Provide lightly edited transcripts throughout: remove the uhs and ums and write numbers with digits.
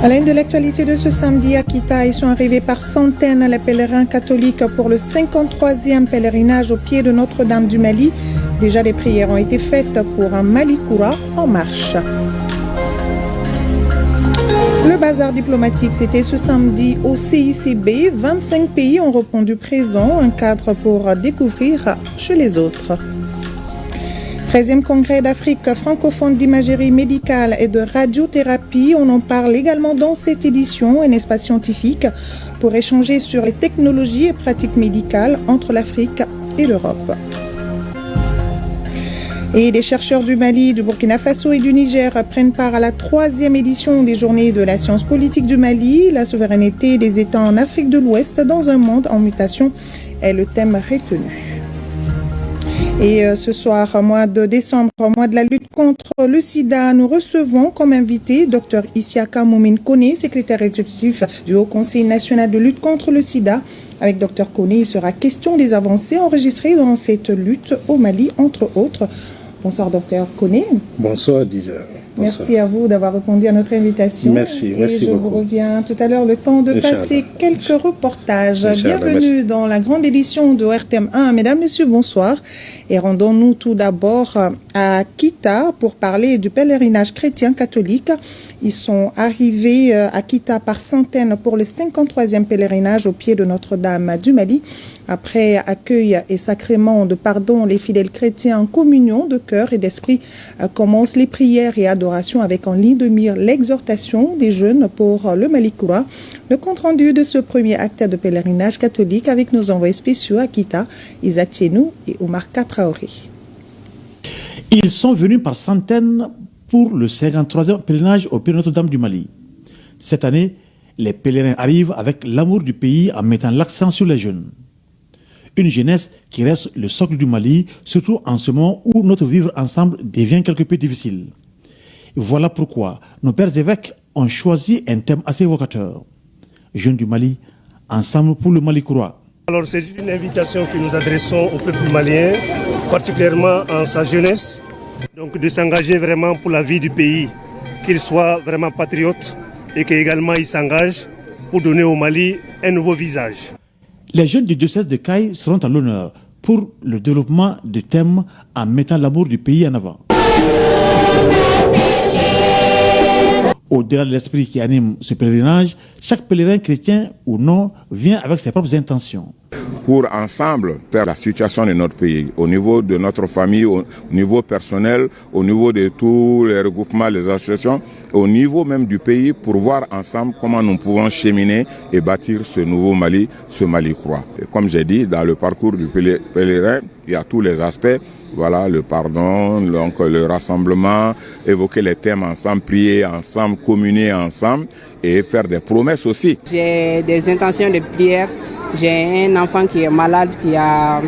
À l'une de l'actualité de ce samedi, à Kita, ils sont arrivés par centaines les pèlerins catholiques pour le 53e pèlerinage au pied de Notre-Dame du Mali. Déjà, des prières ont été faites pour un Mali Koura en marche. Le bazar diplomatique, c'était ce samedi au CICB. 25 pays ont répondu présent, un cadre pour découvrir chez les autres. 13e congrès d'Afrique francophone d'imagerie médicale et de radiothérapie. On en parle également dans cette édition, un espace scientifique pour échanger sur les technologies et pratiques médicales entre l'Afrique et l'Europe. Et des chercheurs du Mali, du Burkina Faso et du Niger prennent part à la 3e édition des Journées de la science politique du Mali. La souveraineté des États en Afrique de l'Ouest dans un monde en mutation est le thème retenu. Et ce soir, mois de décembre, mois de la lutte contre le sida, nous recevons comme invité Dr Isiaka Moumine Koné, secrétaire exécutif du Haut Conseil national de lutte contre le sida. Avec Dr Koné, il sera question des avancées enregistrées dans cette lutte au Mali, entre autres. Bonsoir Dr Koné. Bonsoir Didier. Merci à vous d'avoir répondu à notre invitation. Merci beaucoup. Je vous reviens tout à l'heure le temps de passer quelques reportages. Bienvenue dans la grande édition de RTM1. Mesdames, Messieurs, bonsoir. Et rendons-nous tout d'abord à Kita pour parler du pèlerinage chrétien catholique. Ils sont arrivés à Kita par centaines pour le 53e pèlerinage au pied de Notre-Dame du Mali. Après accueil et sacrement de pardon, les fidèles chrétiens en communion de cœur et d'esprit commencent les prières et adorations avec en ligne de mire l'exhortation des jeunes pour le Mali Koura. Le compte-rendu de ce premier acte de pèlerinage catholique avec nos envoyés spéciaux à Kita, Isaac Tchenou et Omar Katraoré. Ils sont venus par centaines pour le 53e pèlerinage au pied de Notre-Dame du Mali. Cette année, les pèlerins arrivent avec l'amour du pays en mettant l'accent sur les jeunes. Une jeunesse qui reste le socle du Mali, surtout en ce moment où notre vivre ensemble devient quelque peu difficile. Voilà pourquoi nos pères évêques ont choisi un thème assez évocateur. Jeunes du Mali, ensemble pour le Mali Koura. Alors c'est une invitation que nous adressons au peuple malien, particulièrement en sa jeunesse, donc de s'engager vraiment pour la vie du pays, qu'il soit vraiment patriote et qu'également il s'engage pour donner au Mali un nouveau visage. Les jeunes du diocèse de Caille seront à l'honneur pour le développement de thèmes en mettant l'amour du pays en avant. Au-delà de l'esprit qui anime ce pèlerinage, chaque pèlerin chrétien ou non vient avec ses propres intentions. Pour ensemble faire la situation de notre pays, au niveau de notre famille, au niveau personnel, au niveau de tous les regroupements, les associations, au niveau même du pays, pour voir ensemble comment nous pouvons cheminer et bâtir ce nouveau Mali, ce Mali Koura. Et comme j'ai dit, dans le parcours du pèlerin, il y a tous les aspects. Voilà, le pardon, donc le rassemblement, évoquer les thèmes ensemble, prier ensemble, communier ensemble et faire des promesses aussi. J'ai des intentions de prière. J'ai un enfant qui est malade, qui a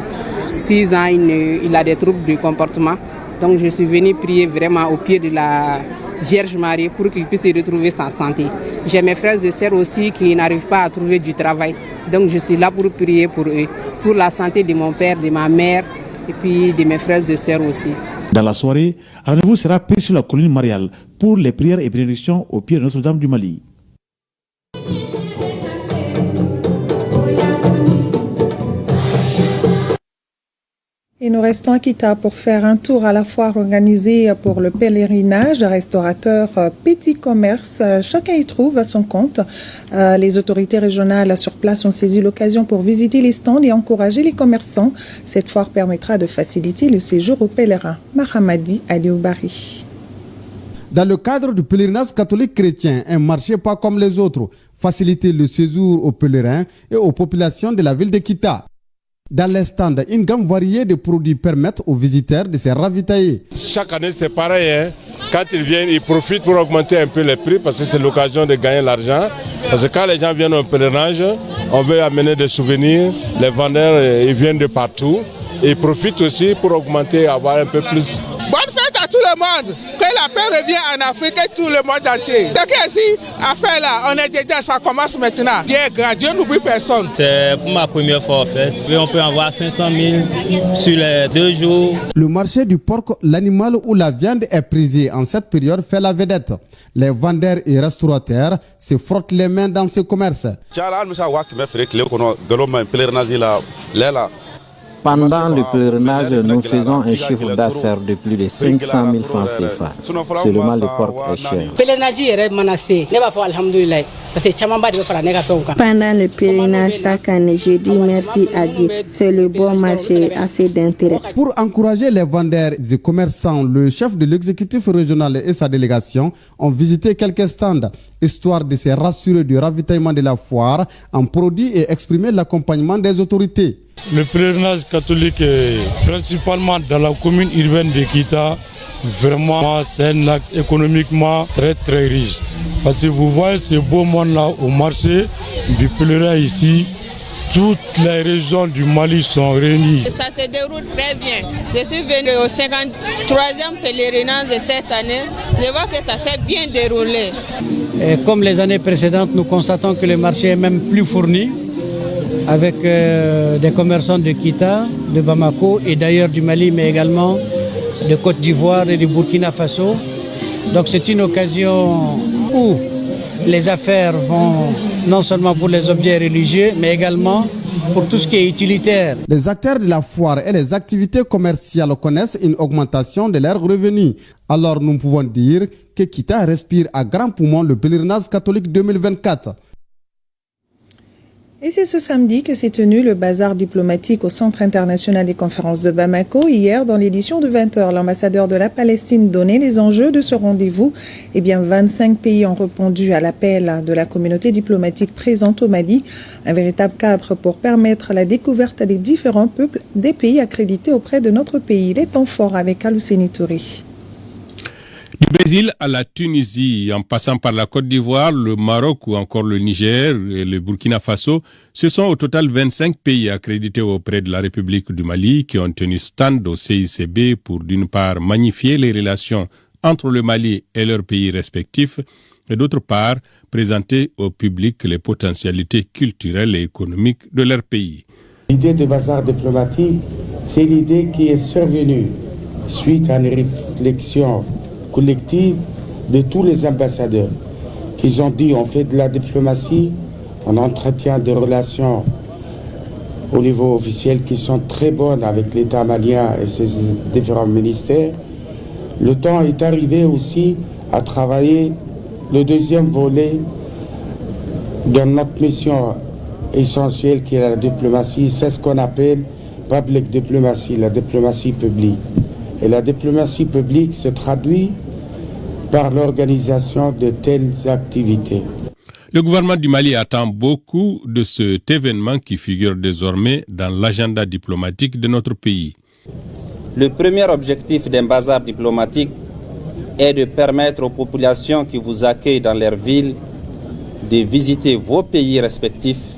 6 ans, il a des troubles du comportement. Donc je suis venue prier vraiment au pied de la Vierge Marie pour qu'il puisse retrouver sa santé. J'ai mes frères et sœurs aussi qui n'arrivent pas à trouver du travail. Donc je suis là pour prier pour eux, pour la santé de mon père, de ma mère et puis de mes frères et sœurs aussi. Dans la soirée, rendez-vous sera pris sur la colline mariale pour les prières et bénédictions au pied de Notre-Dame du Mali. Et nous restons à Kita pour faire un tour à la foire organisée pour le pèlerinage. Restaurateur, petit commerce, chacun y trouve à son compte. Les autorités régionales sur place ont saisi l'occasion pour visiter les stands et encourager les commerçants. Cette foire permettra de faciliter le séjour aux pèlerins. Mahamadi Alioubari. Dans le cadre du pèlerinage catholique chrétien, un marché pas comme les autres, faciliter le séjour aux pèlerins et aux populations de la ville de Kita. Dans les stands, une gamme variée de produits permettent aux visiteurs de se ravitailler. Chaque année, c'est pareil. Hein? Quand ils viennent, ils profitent pour augmenter un peu les prix parce que c'est l'occasion de gagner l'argent. Parce que quand les gens viennent au pèlerinage, on veut amener des souvenirs. Les vendeurs, ils viennent de partout. Et ils profitent aussi pour augmenter, avoir un peu plus. Bonne fête à tout le monde que la paix revient en Afrique et tout le monde entier. Donc ici, affaire là, on est dedans, ça commence maintenant. Dieu est grand, Dieu n'oublie personne. C'est pour ma première fois en fait. On peut avoir 500 000 sur les 2 jours. Le marché du porc, l'animal où la viande est prisée en cette période fait la vedette. Les vendeurs et restaurateurs se frottent les mains dans ce commerce. Pendant le pèlerinage, nous faisons un chiffre d'affaires de plus de 500 000 francs CFA. Seulement le porc est cher. Pendant le pèlerinage, chaque année, je dis merci à Dieu. C'est le bon marché, assez d'intérêt. Pour encourager les vendeurs et commerçants, le chef de l'exécutif régional et sa délégation ont visité quelques stands, histoire de se rassurer du ravitaillement de la foire en produits et exprimer l'accompagnement des autorités. Le pèlerinage catholique, principalement dans la commune urbaine de Kita, vraiment c'est un acte économiquement très très riche. Parce que vous voyez ce beau monde-là au marché du pèlerin ici, toutes les régions du Mali sont réunies. Ça se déroule très bien. Je suis venu au 53e pèlerinage de cette année. Je vois que ça s'est bien déroulé. Et comme les années précédentes, nous constatons que le marché est même plus fourni, avec des commerçants de Kita, de Bamako et d'ailleurs du Mali, mais également de Côte d'Ivoire et du Burkina Faso. Donc c'est une occasion où les affaires vont non seulement pour les objets religieux, mais également pour tout ce qui est utilitaire. Les acteurs de la foire et les activités commerciales connaissent une augmentation de leurs revenus. Alors nous pouvons dire que Kita respire à grands poumons le pèlerinage catholique 2024. Et c'est ce samedi que s'est tenu le bazar diplomatique au Centre international des conférences de Bamako. Hier, dans l'édition de 20h, l'ambassadeur de la Palestine donnait les enjeux de ce rendez-vous. 25 pays ont répondu à l'appel de la communauté diplomatique présente au Mali. Un véritable cadre pour permettre la découverte des différents peuples des pays accrédités auprès de notre pays. Les temps forts avec Alousseni Touré. Du Brésil à la Tunisie, en passant par la Côte d'Ivoire, le Maroc ou encore le Niger et le Burkina Faso, ce sont au total 25 pays accrédités auprès de la République du Mali qui ont tenu stand au CICB pour d'une part magnifier les relations entre le Mali et leurs pays respectifs et d'autre part présenter au public les potentialités culturelles et économiques de leur pays. L'idée de bazar diplomatique, c'est l'idée qui est survenue suite à une réflexion collective de tous les ambassadeurs qui ont dit on fait de la diplomatie, on entretient des relations au niveau officiel qui sont très bonnes avec l'État malien et ses différents ministères. Le temps est arrivé aussi à travailler le deuxième volet de notre mission essentielle qui est la diplomatie. C'est ce qu'on appelle public diplomacy, la diplomatie publique. Et la diplomatie publique se traduit par l'organisation de telles activités. Le gouvernement du Mali attend beaucoup de cet événement qui figure désormais dans l'agenda diplomatique de notre pays. Le premier objectif d'un bazar diplomatique est de permettre aux populations qui vous accueillent dans leur ville de visiter vos pays respectifs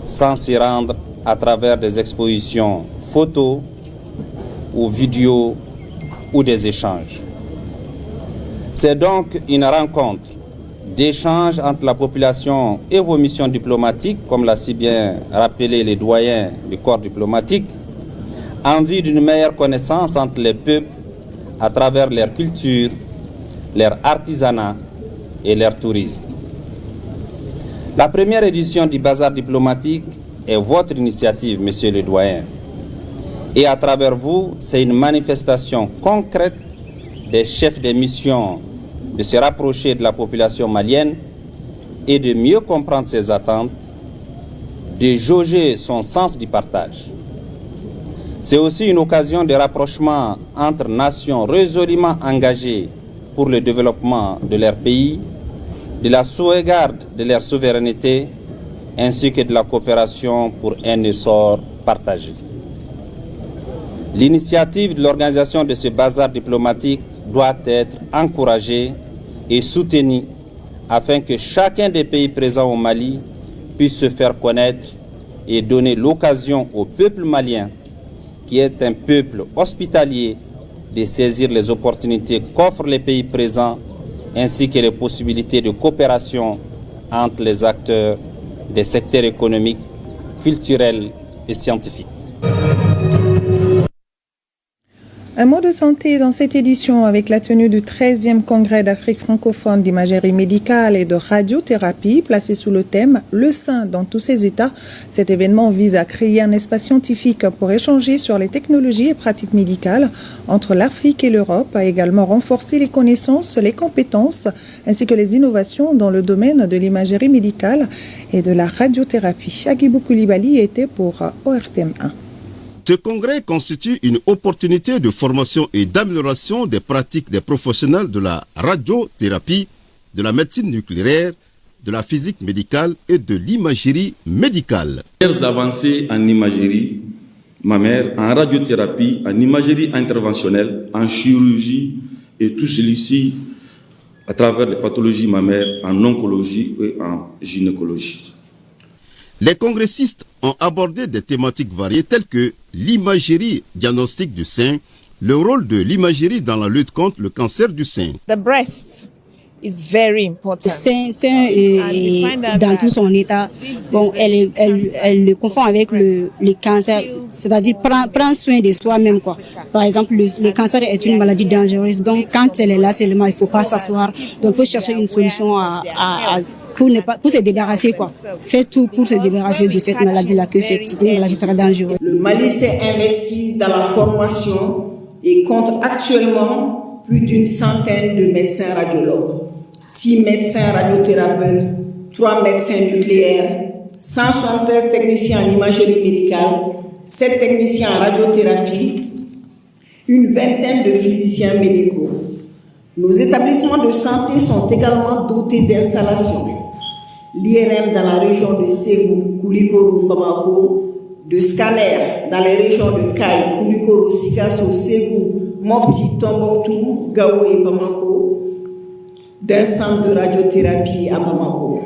sans s'y rendre à travers des expositions photos ou vidéos ou des échanges. C'est donc une rencontre d'échange entre la population et vos missions diplomatiques, comme l'a si bien rappelé les doyens du corps diplomatique, en vue d'une meilleure connaissance entre les peuples à travers leur culture, leur artisanat et leur tourisme. La première édition du bazar diplomatique est votre initiative, monsieur le doyen. Et à travers vous, c'est une manifestation concrète des chefs des missions de se rapprocher de la population malienne et de mieux comprendre ses attentes, de jauger son sens du partage. C'est aussi une occasion de rapprochement entre nations résolument engagées pour le développement de leur pays, de la sauvegarde de leur souveraineté, ainsi que de la coopération pour un essor partagé. L'initiative de l'organisation de ce bazar diplomatique doit être encouragée et soutenue afin que chacun des pays présents au Mali puisse se faire connaître et donner l'occasion au peuple malien, qui est un peuple hospitalier, de saisir les opportunités qu'offrent les pays présents ainsi que les possibilités de coopération entre les acteurs des secteurs économiques, culturels et scientifiques. Un mot de santé dans cette édition avec la tenue du 13e congrès d'Afrique francophone d'imagerie médicale et de radiothérapie placé sous le thème « Le sein dans tous ses états ». Cet événement vise à créer un espace scientifique pour échanger sur les technologies et pratiques médicales entre l'Afrique et l'Europe, a également renforcé les connaissances, les compétences ainsi que les innovations dans le domaine de l'imagerie médicale et de la radiothérapie. Agibou Koulibaly était pour ORTM1. Ce congrès constitue une opportunité de formation et d'amélioration des pratiques des professionnels de la radiothérapie, de la médecine nucléaire, de la physique médicale et de l'imagerie médicale. Les avancées en imagerie mammaire, en radiothérapie, en imagerie interventionnelle, en chirurgie et tout ceci à travers les pathologies mammaires, en oncologie et en gynécologie. Les congressistes ont abordé des thématiques variées telles que l'imagerie diagnostique du sein, le rôle de l'imagerie dans la lutte contre le cancer du sein. The breast is very important. Le sein dans tout son état, bon, elle le confond avec le cancer, c'est-à-dire prendre soin de soi-même, quoi. Par exemple, le cancer est une maladie dangereuse, donc quand elle est là seulement, il ne faut pas s'asseoir, donc il faut chercher une solution pour se débarrasser, quoi. Faire tout pour se débarrasser de cette maladie-là, que c'est une maladie très dangereuse. Le Mali s'est investi dans la formation et compte actuellement plus d'une centaine de médecins radiologues, 6 médecins radiothérapeutes, 3 médecins nucléaires, 173 techniciens en imagerie médicale, 7 techniciens en radiothérapie, une vingtaine de physiciens médicaux. Nos établissements de santé sont également dotés d'installations. L'IRM dans la région de Ségou, Koulikoro, Bamako, de scanners dans les régions de Kaï, Koulikoro, Sikasso, Ségou, Mopti, Tombouctou, Gao et Bamako, d'un centre de radiothérapie à Bamako,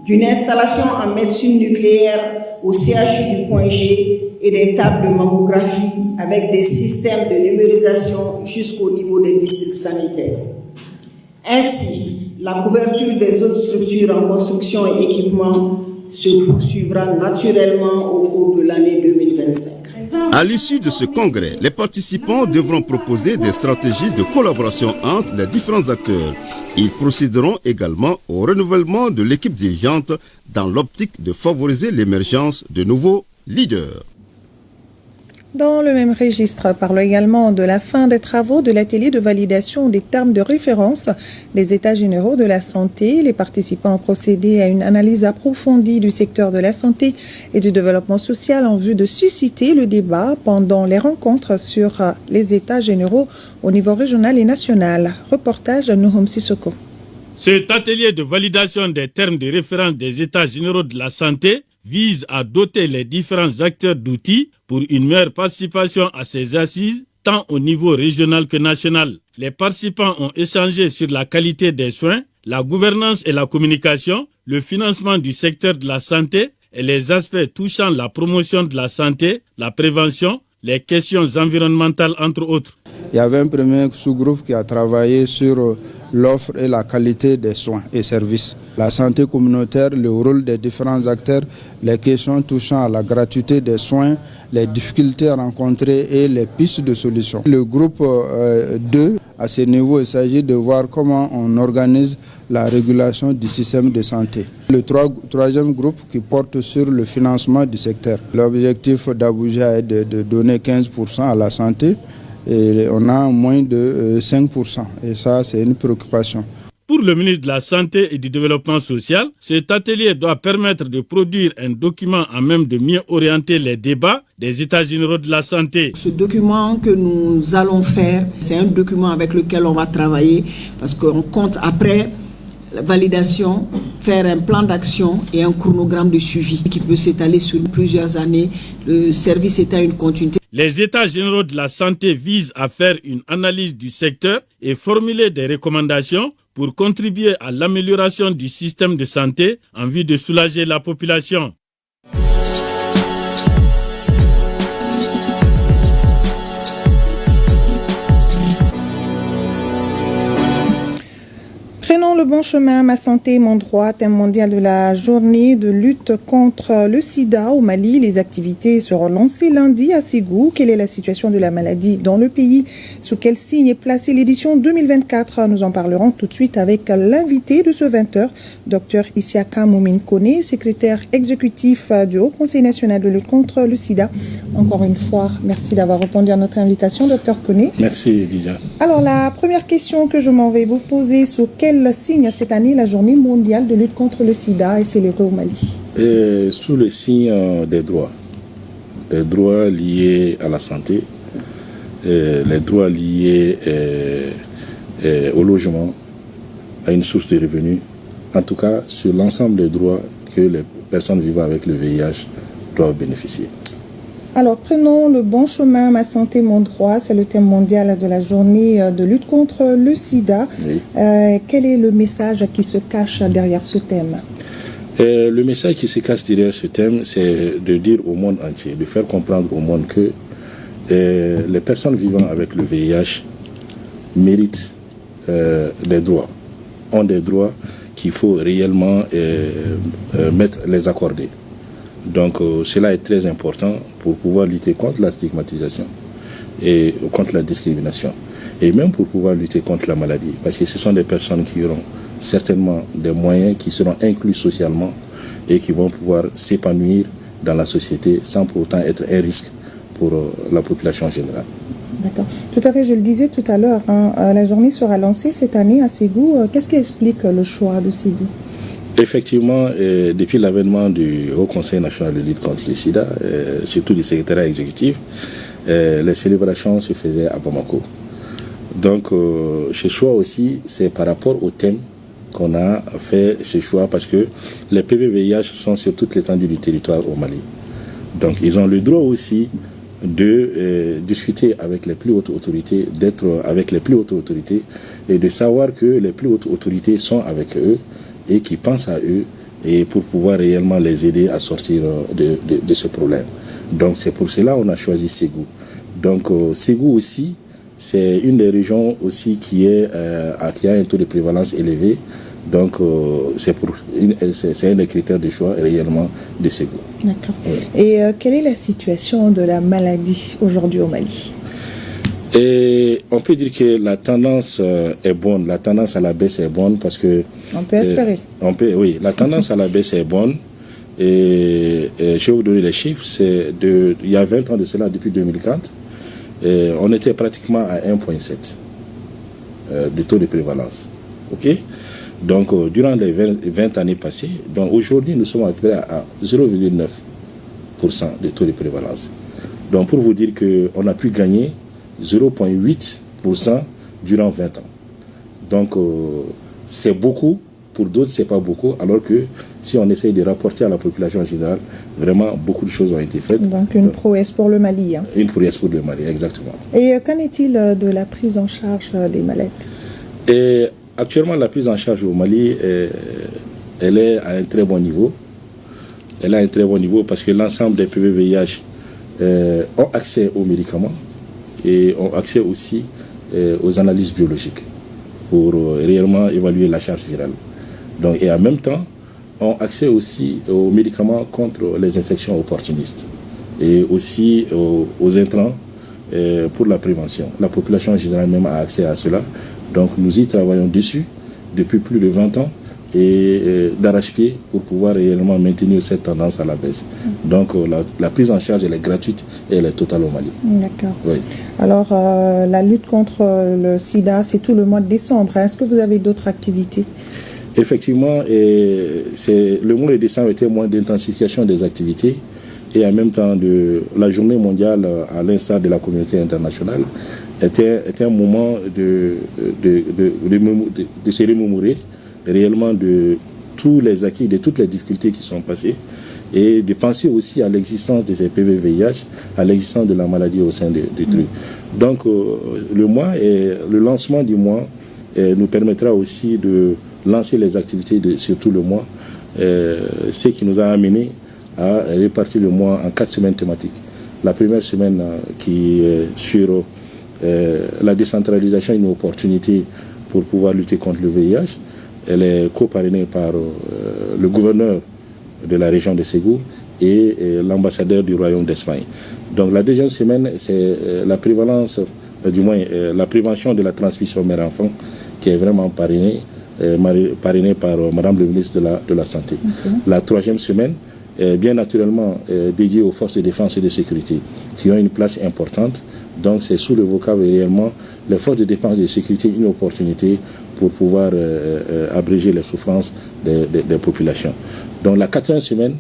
d'une installation en médecine nucléaire au CHU du Point G et des tables de mammographie avec des systèmes de numérisation jusqu'au niveau des districts sanitaires. Ainsi, la couverture des autres structures en construction et équipement se poursuivra naturellement au cours de l'année 2025. À l'issue de ce congrès, les participants devront proposer des stratégies de collaboration entre les différents acteurs. Ils procéderont également au renouvellement de l'équipe dirigeante dans l'optique de favoriser l'émergence de nouveaux leaders. Dans le même registre, parlons également de la fin des travaux de l'atelier de validation des termes de référence des États généraux de la santé. Les participants ont procédé à une analyse approfondie du secteur de la santé et du développement social en vue de susciter le débat pendant les rencontres sur les États généraux au niveau régional et national. Reportage de Nouhoum Sissoko. Cet atelier de validation des termes de référence des États généraux de la santé vise à doter les différents acteurs d'outils pour une meilleure participation à ces assises, tant au niveau régional que national. Les participants ont échangé sur la qualité des soins, la gouvernance et la communication, le financement du secteur de la santé et les aspects touchant la promotion de la santé, la prévention, les questions environnementales, entre autres. Il y avait un premier sous-groupe qui a travaillé sur l'offre et la qualité des soins et services. La santé communautaire, le rôle des différents acteurs, les questions touchant à la gratuité des soins, les difficultés rencontrées et les pistes de solutions. Le groupe 2, à ce niveau, il s'agit de voir comment on organise la régulation du système de santé. Le troisième groupe qui porte sur le financement du secteur. L'objectif d'Abuja est de donner 15% à la santé. Et on a moins de 5%. Et ça, c'est une préoccupation. Pour le ministre de la Santé et du Développement social, cet atelier doit permettre de produire un document à même de mieux orienter les débats des États généraux de la santé. Ce document que nous allons faire, c'est un document avec lequel on va travailler parce qu'on compte après la validation, faire un plan d'action et un chronogramme de suivi qui peut s'étaler sur plusieurs années. Le service est à une continuité. Les États généraux de la santé visent à faire une analyse du secteur et formuler des recommandations pour contribuer à l'amélioration du système de santé en vue de soulager la population. le bon chemin, ma santé, mon droit, thème mondial de la journée de lutte contre le sida au Mali. Les activités seront lancées lundi à Ségou. Quelle est la situation de la maladie dans le pays? Sous quel signe est placée l'édition 2024? Nous en parlerons tout de suite avec l'invité de ce 20h, Dr Isiaka Moumine Kone, secrétaire exécutif du Haut Conseil national de lutte contre le sida. Encore une fois, merci d'avoir répondu à notre invitation, Dr Kone. Merci, Lydia. Alors, la première question que je m'en vais vous poser, sous quel signe cette année la journée mondiale de lutte contre le sida est célébrée au Mali? Sous le signe des droits liés à la santé, les droits liés au logement, à une source de revenus, en tout cas sur l'ensemble des droits que les personnes vivant avec le VIH doivent bénéficier. Alors, prenons le bon chemin, ma santé, mon droit. C'est le thème mondial de la journée de lutte contre le sida. Oui. Quel est le message qui se cache derrière ce thème? Le message qui se cache derrière ce thème, c'est de dire au monde entier, de faire comprendre au monde que les personnes vivant avec le VIH méritent des droits, ont des droits qu'il faut réellement les accorder. Donc cela est très important pour pouvoir lutter contre la stigmatisation et contre la discrimination et même pour pouvoir lutter contre la maladie, parce que ce sont des personnes qui auront certainement des moyens, qui seront inclus socialement et qui vont pouvoir s'épanouir dans la société sans pour autant être un risque pour la population générale. D'accord. Tout à fait, je le disais tout à l'heure, la journée sera lancée cette année à Ségou. Qu'est-ce qui explique le choix de Ségou? Effectivement, depuis l'avènement du Haut Conseil national de lutte contre le sida, surtout du secrétariat exécutif, les célébrations se faisaient à Bamako. Donc, ce choix aussi, c'est par rapport au thème qu'on a fait ce choix, parce que les PV-VIH sont sur toute l'étendue du territoire au Mali. Donc, ils ont le droit aussi de discuter avec les plus hautes autorités, d'être avec les plus hautes autorités et de savoir que les plus hautes autorités sont avec eux et qui pensent à eux et pour pouvoir réellement les aider à sortir de ce problème. Donc c'est pour cela qu'on a choisi Ségou. Donc Ségou aussi, c'est une des régions aussi qui a un taux de prévalence élevé. Donc c'est un des critères de choix réellement de Ségou. D'accord. Oui. Et quelle est la situation de la maladie aujourd'hui au Mali? Et on peut dire que la tendance est bonne, la tendance à la baisse est bonne parce que... On peut espérer. Oui, la tendance à la baisse est bonne. Et je vais vous donner les chiffres. Il y a 20 ans de cela, depuis 2004, on était pratiquement à 1,7 de taux de prévalence. Ok? Donc, durant les 20 années passées, donc aujourd'hui, nous sommes à peu près à 0,9% de taux de prévalence. Donc, pour vous dire qu'on a pu gagner 0,8% durant 20 ans. Donc, c'est beaucoup. Pour d'autres, c'est pas beaucoup. Alors que si on essaye de rapporter à la population générale, vraiment, beaucoup de choses ont été faites. Donc, une prouesse pour le Mali. Hein. Une prouesse pour le Mali, exactement. Et qu'en est-il de la prise en charge des malades? Et actuellement, la prise en charge au Mali, elle est à un très bon niveau. Elle a un très bon niveau parce que l'ensemble des PV-VIH ont accès aux médicaments et ont accès aussi aux analyses biologiques pour réellement évaluer la charge virale. Donc, et en même temps, ont accès aussi aux médicaments contre les infections opportunistes et aussi aux intrants pour la prévention. La population générale même a accès à cela. Donc nous y travaillons dessus depuis plus de 20 ans et d'arrache-pied pour pouvoir réellement maintenir cette tendance à la baisse. Donc la prise en charge, elle est gratuite et elle est totale au Mali. D'accord. Oui. Alors la lutte contre le sida, c'est tout le mois de décembre. Est-ce que vous avez d'autres activités? Effectivement, le mois de décembre était un mois d'intensification des activités et en même temps la journée mondiale, à l'instar de la communauté internationale, était un moment de se remémorer réellement de tous les acquis, de toutes les difficultés qui sont passées et de penser aussi à l'existence de ces PV-VIH, à l'existence de la maladie au sein du truc. Donc le lancement du mois nous permettra aussi de lancer les activités sur tout le mois, ce qui nous a amené à répartir le mois en 4 semaines thématiques. La première semaine qui est sur la décentralisation, une opportunité pour pouvoir lutter contre le VIH. Elle est co-parrainée par le gouverneur de la région de Ségou et l'ambassadeur du Royaume d'Espagne. Donc la deuxième semaine, c'est la prévalence, la prévention de la transmission mère-enfant qui est vraiment parrainée par Madame le ministre de la Santé. Okay. La troisième semaine, bien naturellement dédiée aux forces de défense et de sécurité qui ont une place importante. Donc c'est sous le vocable réellement les forces de défense et de sécurité une opportunité pour pouvoir abréger les souffrances des populations. Donc la quatrième semaine,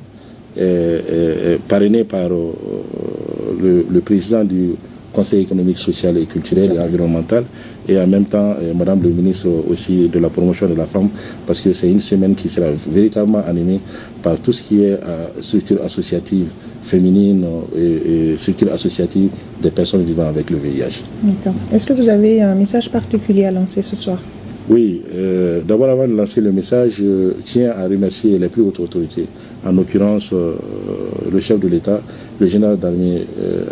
parrainée par le président du Conseil économique, social et culturel et environnemental et en même temps Madame le ministre aussi de la promotion de la femme, parce que c'est une semaine qui sera véritablement animée par tout ce qui est structure associative féminine et structure associative des personnes vivant avec le VIH. D'accord. Est-ce que vous avez un message particulier à lancer ce soir? Oui, d'abord avant de lancer le message, je tiens à remercier les plus hautes autorités, en l'occurrence le chef de l'État, le général d'armée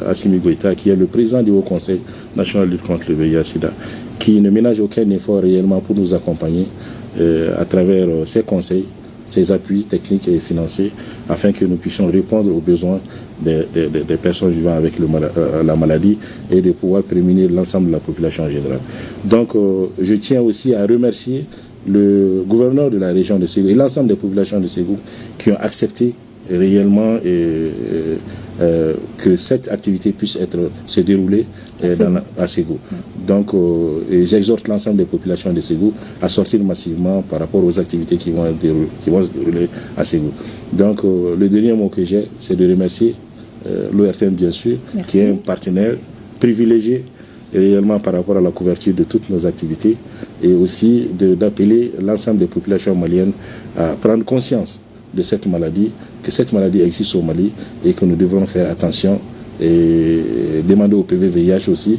Assimi Goïta, qui est le président du Haut Conseil national de lutte contre le VIH-Sida, qui ne ménage aucun effort réellement pour nous accompagner à travers ses conseils, ses appuis techniques et financiers, afin que nous puissions répondre aux besoins des personnes vivant avec la maladie et de pouvoir prémunir l'ensemble de la population en général. Donc je tiens aussi à remercier le gouverneur de la région de Ségou et l'ensemble des populations de Ségou qui ont accepté réellement que cette activité puisse se dérouler à Ségou. Donc j'exhorte l'ensemble des populations de Ségou à sortir massivement par rapport aux activités qui vont se dérouler à Ségou. Donc le dernier mot que j'ai, c'est de remercier l'ORTM bien sûr, Merci. Qui est un partenaire privilégié réellement par rapport à la couverture de toutes nos activités et aussi d'appeler l'ensemble des populations maliennes à prendre conscience de cette maladie, que cette maladie existe au Mali et que nous devrons faire attention et demander au PVVIH aussi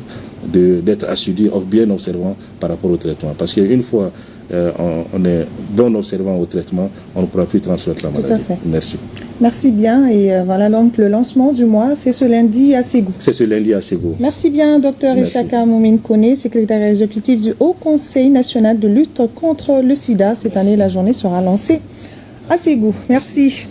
d'être assidu, bien observant par rapport au traitement. Parce qu'une fois on est bon observant au traitement, on ne pourra plus transmettre la maladie. Tout à fait. Merci. Merci bien et voilà donc le lancement du mois, c'est ce lundi à Ségou. C'est ce lundi à Ségou. Merci bien Dr Ishaka Moumine Kone, secrétaire exécutif du Haut Conseil national de lutte contre le sida. Cette année, la journée sera lancée à Ségou. Merci.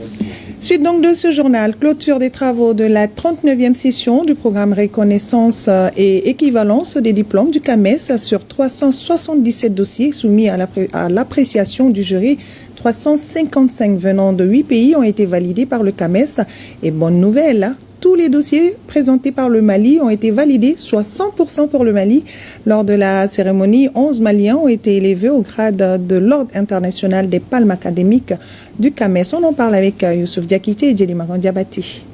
Suite donc de ce journal, clôture des travaux de la 39e session du programme Reconnaissance et équivalence des diplômes du CAMES sur 377 dossiers soumis à l'appréciation du jury. 355 venant de 8 pays ont été validés par le CAMES. Et bonne nouvelle, tous les dossiers présentés par le Mali ont été validés, soit 100% pour le Mali. Lors de la cérémonie, 11 Maliens ont été élevés au grade de l'Ordre international des palmes académiques du CAMES. On en parle avec Youssouf Diakité et Djelimagan Diabati.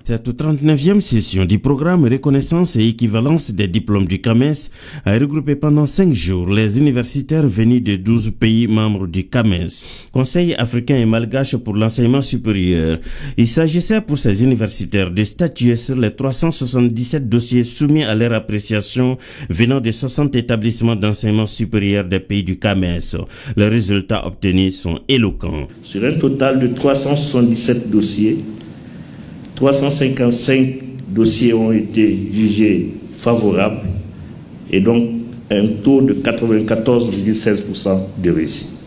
Cette 39e session du programme Reconnaissance et équivalence des diplômes du CAMES a regroupé pendant 5 jours les universitaires venus de 12 pays membres du CAMES, Conseil africain et malgache pour l'enseignement supérieur. Il s'agissait pour ces universitaires de statuer sur les 377 dossiers soumis à leur appréciation venant des 60 établissements d'enseignement supérieur des pays du CAMES. Les résultats obtenus sont éloquents. Sur un total de 377 dossiers, 355 dossiers ont été jugés favorables et donc un taux de 94,16% de réussite.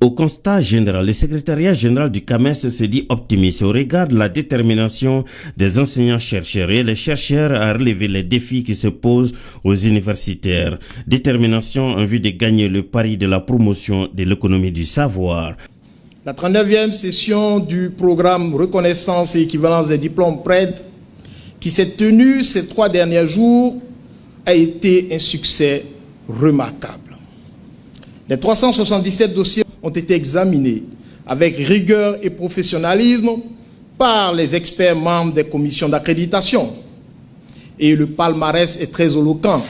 Au constat général, le secrétariat général du CAMES se dit optimiste au regard de la détermination des enseignants-chercheurs et les chercheurs à relever les défis qui se posent aux universitaires. Détermination en vue de gagner le pari de la promotion de l'économie du savoir. La 39e session du programme Reconnaissance et équivalence des diplômes PRED, qui s'est tenue ces 3 derniers jours, a été un succès remarquable. Les 377 dossiers ont été examinés avec rigueur et professionnalisme par les experts membres des commissions d'accréditation. Et le palmarès est très éloquent.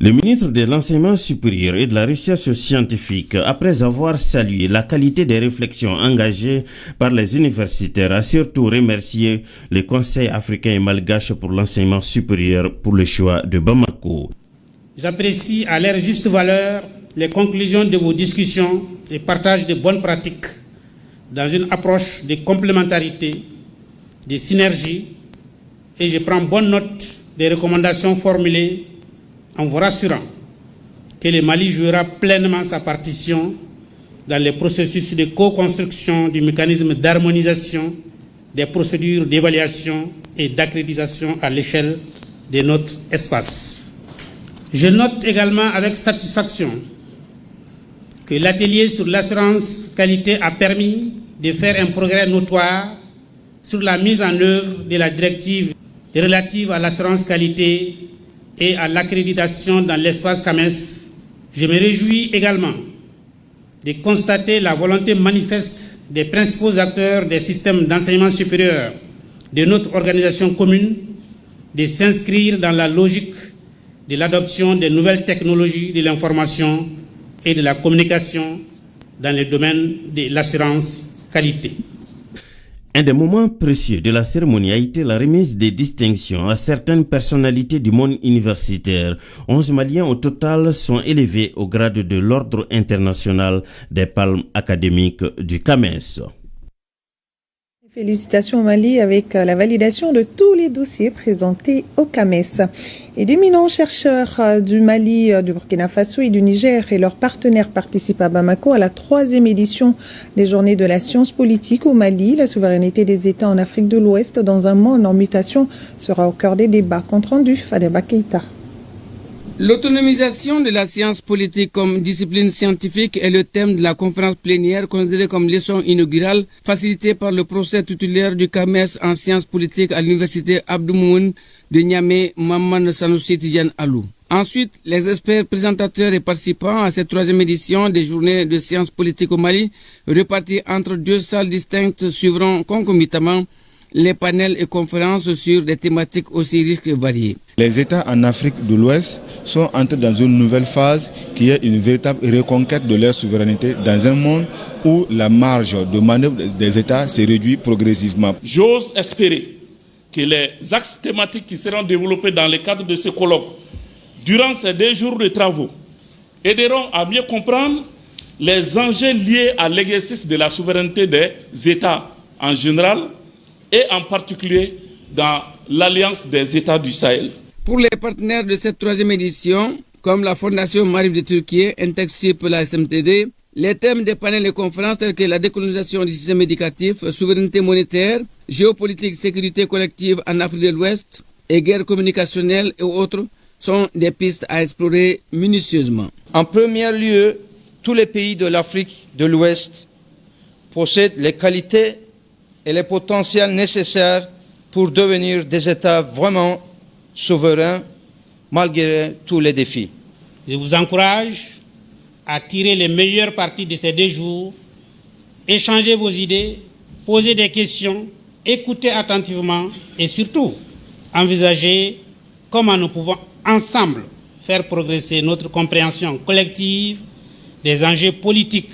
Le ministre de l'Enseignement supérieur et de la Recherche scientifique, après avoir salué la qualité des réflexions engagées par les universitaires, a surtout remercié le Conseil africain et malgache pour l'enseignement supérieur pour le choix de Bamako. J'apprécie à leur juste valeur les conclusions de vos discussions et partage de bonnes pratiques dans une approche de complémentarité, de synergie, et je prends bonne note des recommandations formulées en vous rassurant que le Mali jouera pleinement sa partition dans les processus de co-construction du mécanisme d'harmonisation des procédures d'évaluation et d'accréditation à l'échelle de notre espace. Je note également avec satisfaction que l'atelier sur l'assurance qualité a permis de faire un progrès notoire sur la mise en œuvre de la directive relative à l'assurance qualité et à l'accréditation dans l'espace CAMES. Je me réjouis également de constater la volonté manifeste des principaux acteurs des systèmes d'enseignement supérieur de notre organisation commune de s'inscrire dans la logique de l'adoption des nouvelles technologies de l'information et de la communication dans le domaine de l'assurance qualité. Un des moments précieux de la cérémonie a été la remise des distinctions à certaines personnalités du monde universitaire. 11 Maliens au total sont élevés au grade de l'Ordre international des palmes académiques du CAMES. Félicitations au Mali avec la validation de tous les dossiers présentés au CAMES. Et d'éminents chercheurs du Mali, du Burkina Faso et du Niger et leurs partenaires participent à Bamako à la 3e édition des Journées de la science politique au Mali. La souveraineté des États en Afrique de l'Ouest dans un monde en mutation sera au cœur des débats. Compte rendu, Fadeba Keïta. L'autonomisation de la science politique comme discipline scientifique est le thème de la conférence plénière considérée comme leçon inaugurale facilitée par le professeur titulaire du CAMES en sciences politiques à l'université Abdou Moumoun de Niamey, Maman Sanoussi Tidiane Alou. Ensuite, les experts présentateurs et participants à cette 3e édition des Journées de sciences politiques au Mali, repartis entre 2 salles distinctes, suivront concomitamment les panels et conférences sur des thématiques aussi riches que variées. Les États en Afrique de l'Ouest sont entrés dans une nouvelle phase qui est une véritable reconquête de leur souveraineté dans un monde où la marge de manœuvre des États s'est réduite progressivement. J'ose espérer que les axes thématiques qui seront développés dans le cadre de ce colloque durant ces 2 jours de travaux aideront à mieux comprendre les enjeux liés à l'exercice de la souveraineté des États en général et en particulier dans l'Alliance des États du Sahel. Pour les partenaires de cette 3e édition, comme la Fondation Marif de Turquie, Intexip, la SMTD, les thèmes des panels et conférences tels que la décolonisation du système éducatif, souveraineté monétaire, géopolitique, sécurité collective en Afrique de l'Ouest et guerre communicationnelle et autres sont des pistes à explorer minutieusement. En premier lieu, tous les pays de l'Afrique de l'Ouest possèdent les qualités et les potentiels nécessaires pour devenir des États vraiment souverains malgré tous les défis. Je vous encourage à tirer les meilleures parties de ces 2 jours, échanger vos idées, poser des questions, écouter attentivement et surtout envisager comment nous pouvons ensemble faire progresser notre compréhension collective des enjeux politiques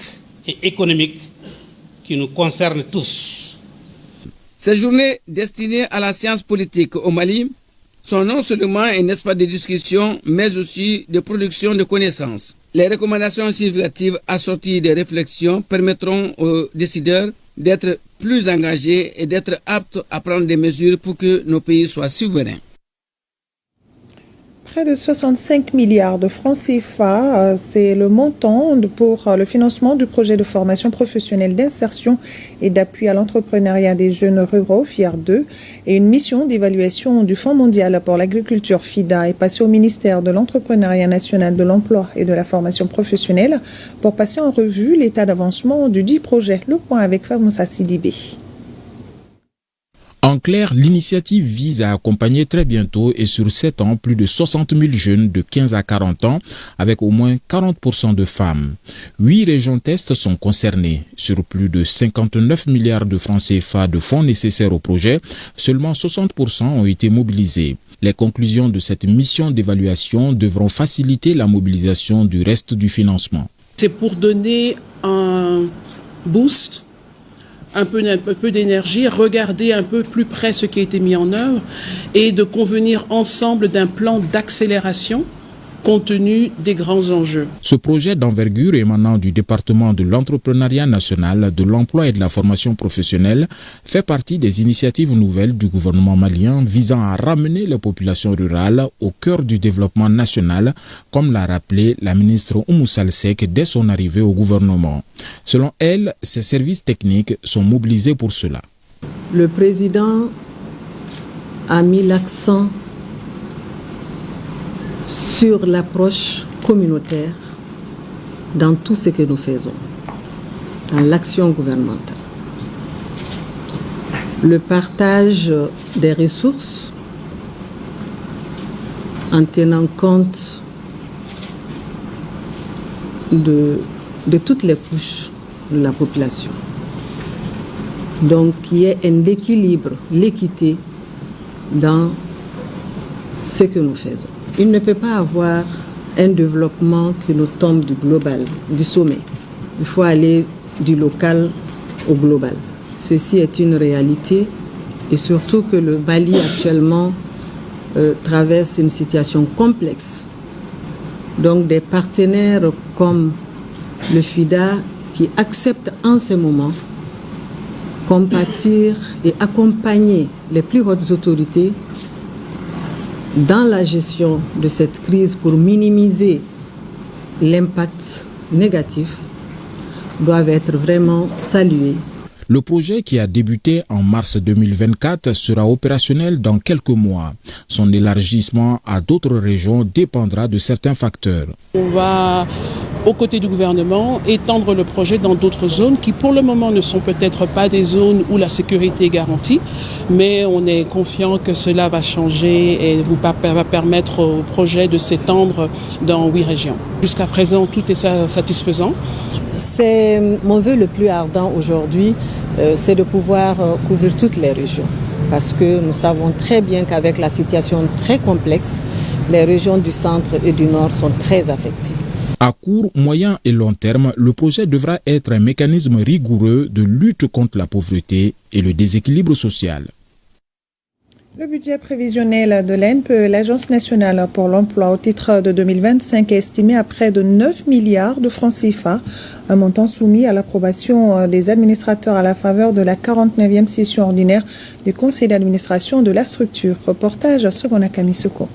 et économiques qui nous concernent tous. Ces journées destinées à la science politique au Mali sont non seulement un espace de discussion, mais aussi de production de connaissances. Les recommandations significatives assorties des réflexions permettront aux décideurs d'être plus engagés et d'être aptes à prendre des mesures pour que nos pays soient souverains. Près de 65 milliards de francs CFA, c'est le montant pour le financement du projet de formation professionnelle d'insertion et d'appui à l'entrepreneuriat des jeunes ruraux, FIER 2, et une mission d'évaluation du Fonds mondial pour l'agriculture, FIDA, est passée au ministère de l'Entrepreneuriat national, de l'emploi et de la formation professionnelle pour passer en revue l'état d'avancement du dit projet. Le point avec Famoussa Sidibé. En clair, l'initiative vise à accompagner très bientôt et sur 7 ans plus de 60 000 jeunes de 15 à 40 ans avec au moins 40% de femmes. 8 régions test sont concernées. Sur plus de 59 milliards de francs CFA de fonds nécessaires au projet, seulement 60% ont été mobilisés. Les conclusions de cette mission d'évaluation devront faciliter la mobilisation du reste du financement. C'est pour donner un boost, un peu d'énergie, regarder un peu plus près ce qui a été mis en œuvre et de convenir ensemble d'un plan d'accélération compte tenu des grands enjeux. Ce projet d'envergure émanant du département de l'entrepreneuriat national, de l'emploi et de la formation professionnelle fait partie des initiatives nouvelles du gouvernement malien visant à ramener les populations rurales au cœur du développement national, comme l'a rappelé la ministre Oumou Salsek dès son arrivée au gouvernement. Selon elle, ses services techniques sont mobilisés pour cela. Le président a mis l'accent sur l'approche communautaire dans tout ce que nous faisons, dans l'action gouvernementale. Le partage des ressources en tenant compte de toutes les couches de la population. Donc, il y ait un équilibre, l'équité dans ce que nous faisons. Il ne peut pas avoir un développement qui nous tombe du global, du sommet. Il faut aller du local au global. Ceci est une réalité et surtout que le Mali actuellement traverse une situation complexe. Donc des partenaires comme le FIDA qui acceptent en ce moment compatir et accompagner les plus hautes autorités dans la gestion de cette crise pour minimiser l'impact négatif doivent être vraiment salués. Le projet qui a débuté en mars 2024 sera opérationnel dans quelques mois. Son élargissement à d'autres régions dépendra de certains facteurs. On va, aux côtés du gouvernement, étendre le projet dans d'autres zones qui pour le moment ne sont peut-être pas des zones où la sécurité est garantie, mais on est confiant que cela va changer et va permettre au projet de s'étendre dans 8 régions. Jusqu'à présent, tout est satisfaisant. C'est mon vœu le plus ardent aujourd'hui, c'est de pouvoir couvrir toutes les régions. Parce que nous savons très bien qu'avec la situation très complexe, les régions du centre et du nord sont très affectées. À court, moyen et long terme, le projet devra être un mécanisme rigoureux de lutte contre la pauvreté et le déséquilibre social. Le budget prévisionnel de l'ANPE, l'Agence nationale pour l'emploi au titre de 2025, est estimé à près de 9 milliards de francs CFA, un montant soumis à l'approbation des administrateurs à la faveur de la 49e session ordinaire du conseil d'administration de la structure. Reportage Segona Kamisoko.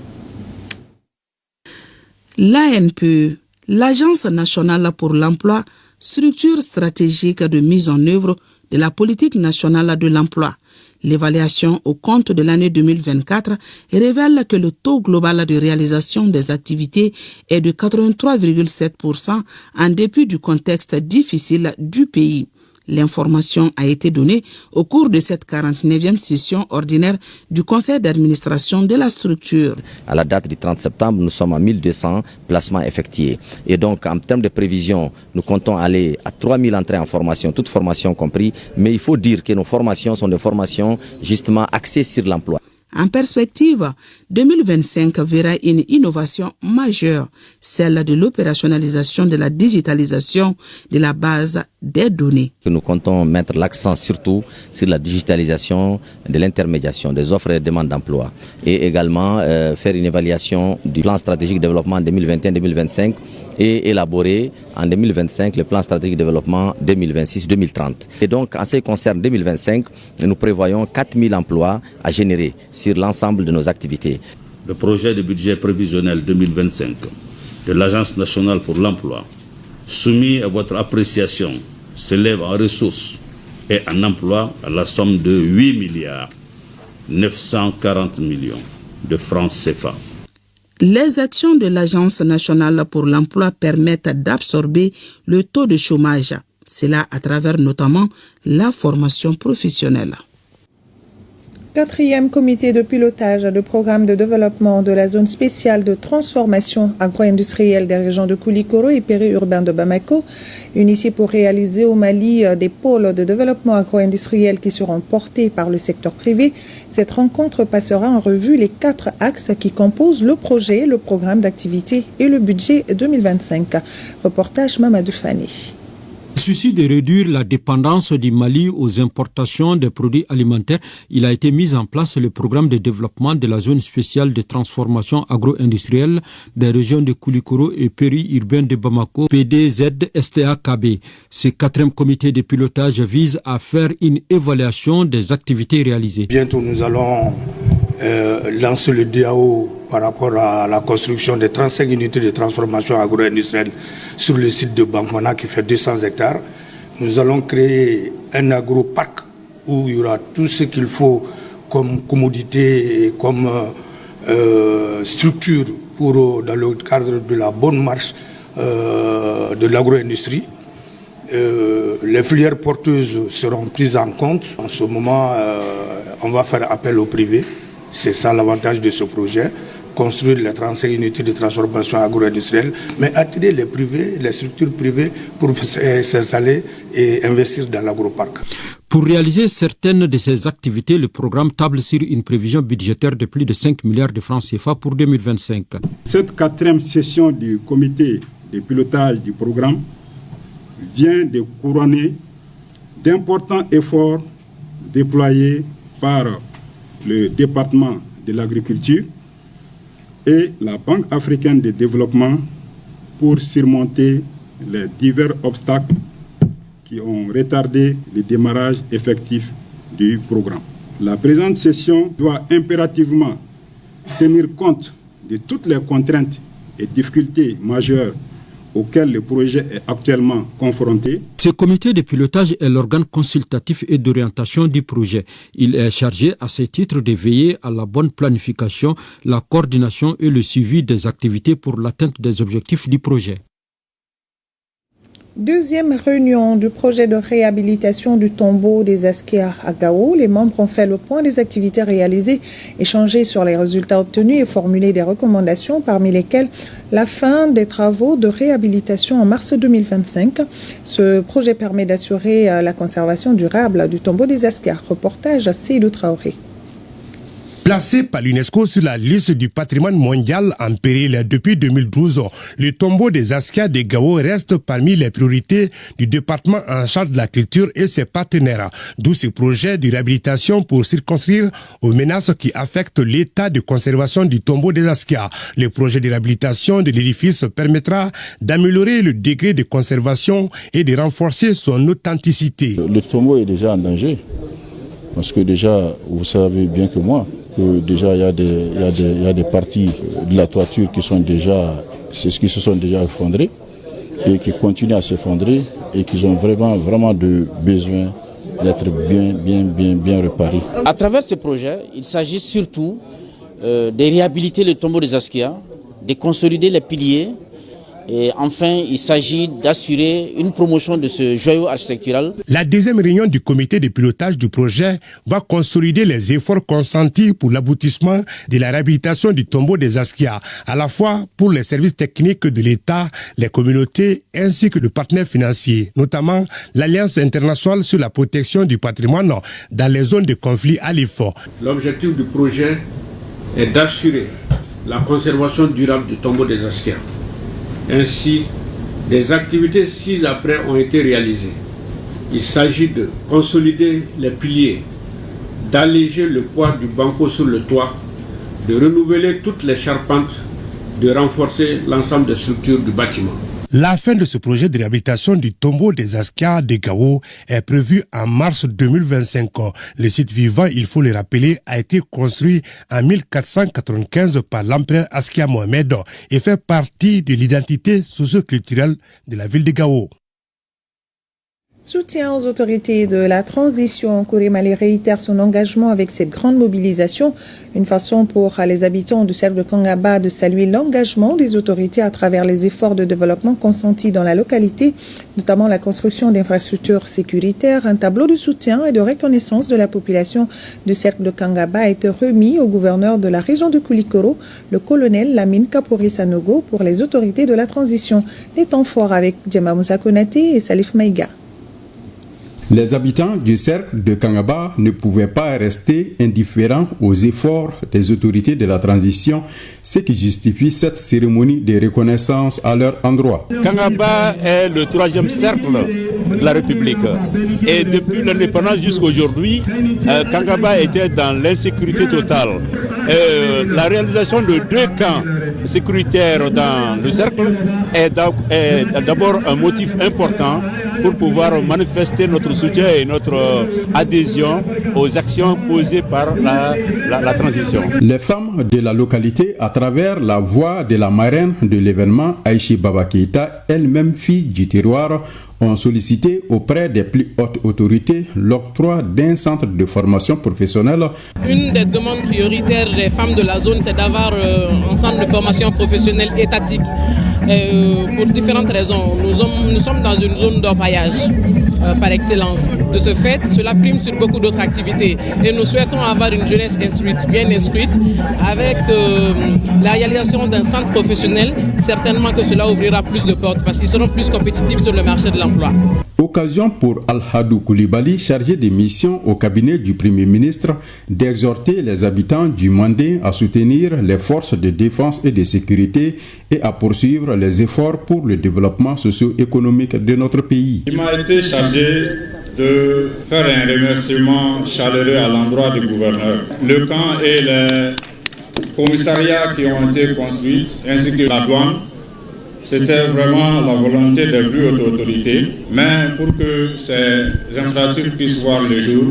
L'ANPE, l'Agence nationale pour l'emploi, structure stratégique de mise en œuvre de la politique nationale de l'emploi. L'évaluation au compte de l'année 2024 révèle que le taux global de réalisation des activités est de 83,7% en dépit du contexte difficile du pays. L'information a été donnée au cours de cette 49e session ordinaire du conseil d'administration de la structure. À la date du 30 septembre, nous sommes à 1200 placements effectués. Et donc, en termes de prévision, nous comptons aller à 3000 entrées en formation, toutes formations comprises. Mais il faut dire que nos formations sont des formations justement axées sur l'emploi. En perspective, 2025 verra une innovation majeure, celle de l'opérationnalisation de la digitalisation de la base des données. Nous comptons mettre l'accent surtout sur la digitalisation de l'intermédiation des offres et des demandes d'emploi et également faire une évaluation du plan stratégique de développement 2021-2025 et élaborer en 2025 le plan stratégique de développement 2026-2030. Et donc, en ce qui concerne 2025, nous prévoyons 4000 emplois à générer sur l'ensemble de nos activités. Le projet de budget prévisionnel 2025 de l'Agence nationale pour l'emploi, soumis à votre appréciation, s'élève en ressources et en emploi à la somme de 8 milliards 940 millions de francs CFA. Les actions de l'Agence nationale pour l'emploi permettent d'absorber le taux de chômage. Cela à travers notamment la formation professionnelle. 4e comité de pilotage du programme de développement de la zone spéciale de transformation agro-industrielle des régions de Koulikoro et périurbain de Bamako, initié pour réaliser au Mali des pôles de développement agro-industriel qui seront portés par le secteur privé. Cette rencontre passera en revue les 4 axes qui composent le projet, le programme d'activité et le budget 2025. Reportage Mamadou Fani. souci de réduire la dépendance du Mali aux importations des produits alimentaires, il a été mis en place le programme de développement de la zone spéciale de transformation agro-industrielle des régions de Koulikoro et périurbain de Bamako, PDZ-STA-KB. Ce 4e comité de pilotage vise à faire une évaluation des activités réalisées. Bientôt, nous allons lancer le DAO par rapport à la construction de 35 unités de transformation agro-industrielle sur le site de Bankmana qui fait 200 hectares. Nous allons créer un agro-parc où il y aura tout ce qu'il faut comme commodité et comme structure pour, dans le cadre de la bonne marche de l'agro-industrie. Les filières porteuses seront prises en compte. En ce moment, on va faire appel au privé. C'est ça l'avantage de ce projet. Construire les 35 unités de transformation agro-industrielle, mais attirer les privés, les structures privées pour s'installer et investir dans l'agroparc. Pour réaliser certaines de ces activités, le programme table sur une prévision budgétaire de plus de 5 milliards de francs CFA pour 2025. Cette 4e session du comité de pilotage du programme vient de couronner d'importants efforts déployés par le département de l'agriculture et la Banque africaine de développement pour surmonter les divers obstacles qui ont retardé le démarrage effectif du programme. La présente session doit impérativement tenir compte de toutes les contraintes et difficultés majeures auxquelles le projet est actuellement confronté. Ce comité de pilotage est l'organe consultatif et d'orientation du projet. Il est chargé à ce titre de veiller à la bonne planification, la coordination et le suivi des activités pour l'atteinte des objectifs du projet. Deuxième réunion du projet de réhabilitation du tombeau des Askia à Gao. Les membres ont fait le point des activités réalisées, échangé sur les résultats obtenus et formulé des recommandations, parmi lesquelles la fin des travaux de réhabilitation en mars 2025. Ce projet permet d'assurer la conservation durable du tombeau des Askia. Reportage à Seydou Traoré. Placé par l'UNESCO sur la liste du patrimoine mondial en péril depuis 2012, le tombeau des Askia de Gao reste parmi les priorités du département en charge de la culture et ses partenaires. D'où ce projet de réhabilitation pour circonscrire aux menaces qui affectent l'état de conservation du tombeau des Askia. Le projet de réhabilitation de l'édifice permettra d'améliorer le degré de conservation et de renforcer son authenticité. Le tombeau est déjà en danger. Parce que déjà, vous savez bien que moi, que déjà il y a des parties de la toiture qui se sont déjà effondrées et qui continuent à s'effondrer et qui ont vraiment besoin d'être bien réparés. À travers ce projet, il s'agit surtout de réhabiliter le tombeau des Askia, de consolider les piliers. Et enfin, il s'agit d'assurer une promotion de ce joyau architectural. La deuxième réunion du comité de pilotage du projet va consolider les efforts consentis pour l'aboutissement de la réhabilitation du tombeau des Askia, à la fois pour les services techniques de l'État, les communautés ainsi que le partenaire financier, notamment l'Alliance internationale sur la protection du patrimoine dans les zones de conflit à l'effort. L'objectif du projet est d'assurer la conservation durable du tombeau des Askia. Ainsi, des activités ci-après ont été réalisées. Il s'agit de consolider les piliers, d'alléger le poids du banco sur le toit, de renouveler toutes les charpentes, de renforcer l'ensemble des structures du bâtiment. La fin de ce projet de réhabilitation du tombeau des Askia de Gao est prévue en mars 2025. Le site vivant, il faut le rappeler, a été construit en 1495 par l'empereur Askia Mohamed et fait partie de l'identité socio-culturelle de la ville de Gao. Soutien aux autorités de la transition. Kouré Mali réitère son engagement avec cette grande mobilisation. Une façon pour les habitants du cercle de Kangaba de saluer l'engagement des autorités à travers les efforts de développement consentis dans la localité, notamment la construction d'infrastructures sécuritaires. Un tableau de soutien et de reconnaissance de la population du cercle de Kangaba a été remis au gouverneur de la région de Koulikoro, le colonel Lamine Kapori Sanogo, pour les autorités de la transition. Les temps forts avec Djema Moussa Konaté et Salif Maïga. Les habitants du cercle de Kangaba ne pouvaient pas rester indifférents aux efforts des autorités de la transition, ce qui justifie cette cérémonie de reconnaissance à leur endroit. Kangaba est le 3e cercle de la République. Et depuis l'indépendance jusqu'à aujourd'hui, Kangaba était dans l'insécurité totale. La réalisation de 2 camps sécuritaires dans le cercle est d'abord un motif important pour pouvoir manifester notre soutien et notre adhésion aux actions posées par la transition. Les femmes de la localité, à travers la voix de la marraine de l'événement, Aïchi Baba Keïta, elle-même fille du terroir, ont sollicité auprès des plus hautes autorités l'octroi d'un centre de formation professionnelle. Une des demandes prioritaires des femmes de la zone, c'est d'avoir un centre de formation professionnelle étatique. Pour différentes raisons. Nous sommes dans une zone d'orpaillage par excellence. De ce fait, cela prime sur beaucoup d'autres activités. Et nous souhaitons avoir une jeunesse instruite, bien instruite, avec la réalisation d'un centre professionnel. Certainement que cela ouvrira plus de portes parce qu'ils seront plus compétitifs sur le marché de l'emploi. Occasion pour Al-Hadou Koulibaly, chargé des missions au cabinet du Premier ministre, d'exhorter les habitants du Mandé à soutenir les forces de défense et de sécurité et à poursuivre les efforts pour le développement socio-économique de notre pays. Il m'a été chargé de faire un remerciement chaleureux à l'endroit du gouverneur. Le camp et les commissariats qui ont été construits, ainsi que la douane, c'était vraiment la volonté des plus hautes autorités. Mais pour que ces infrastructures puissent voir le jour,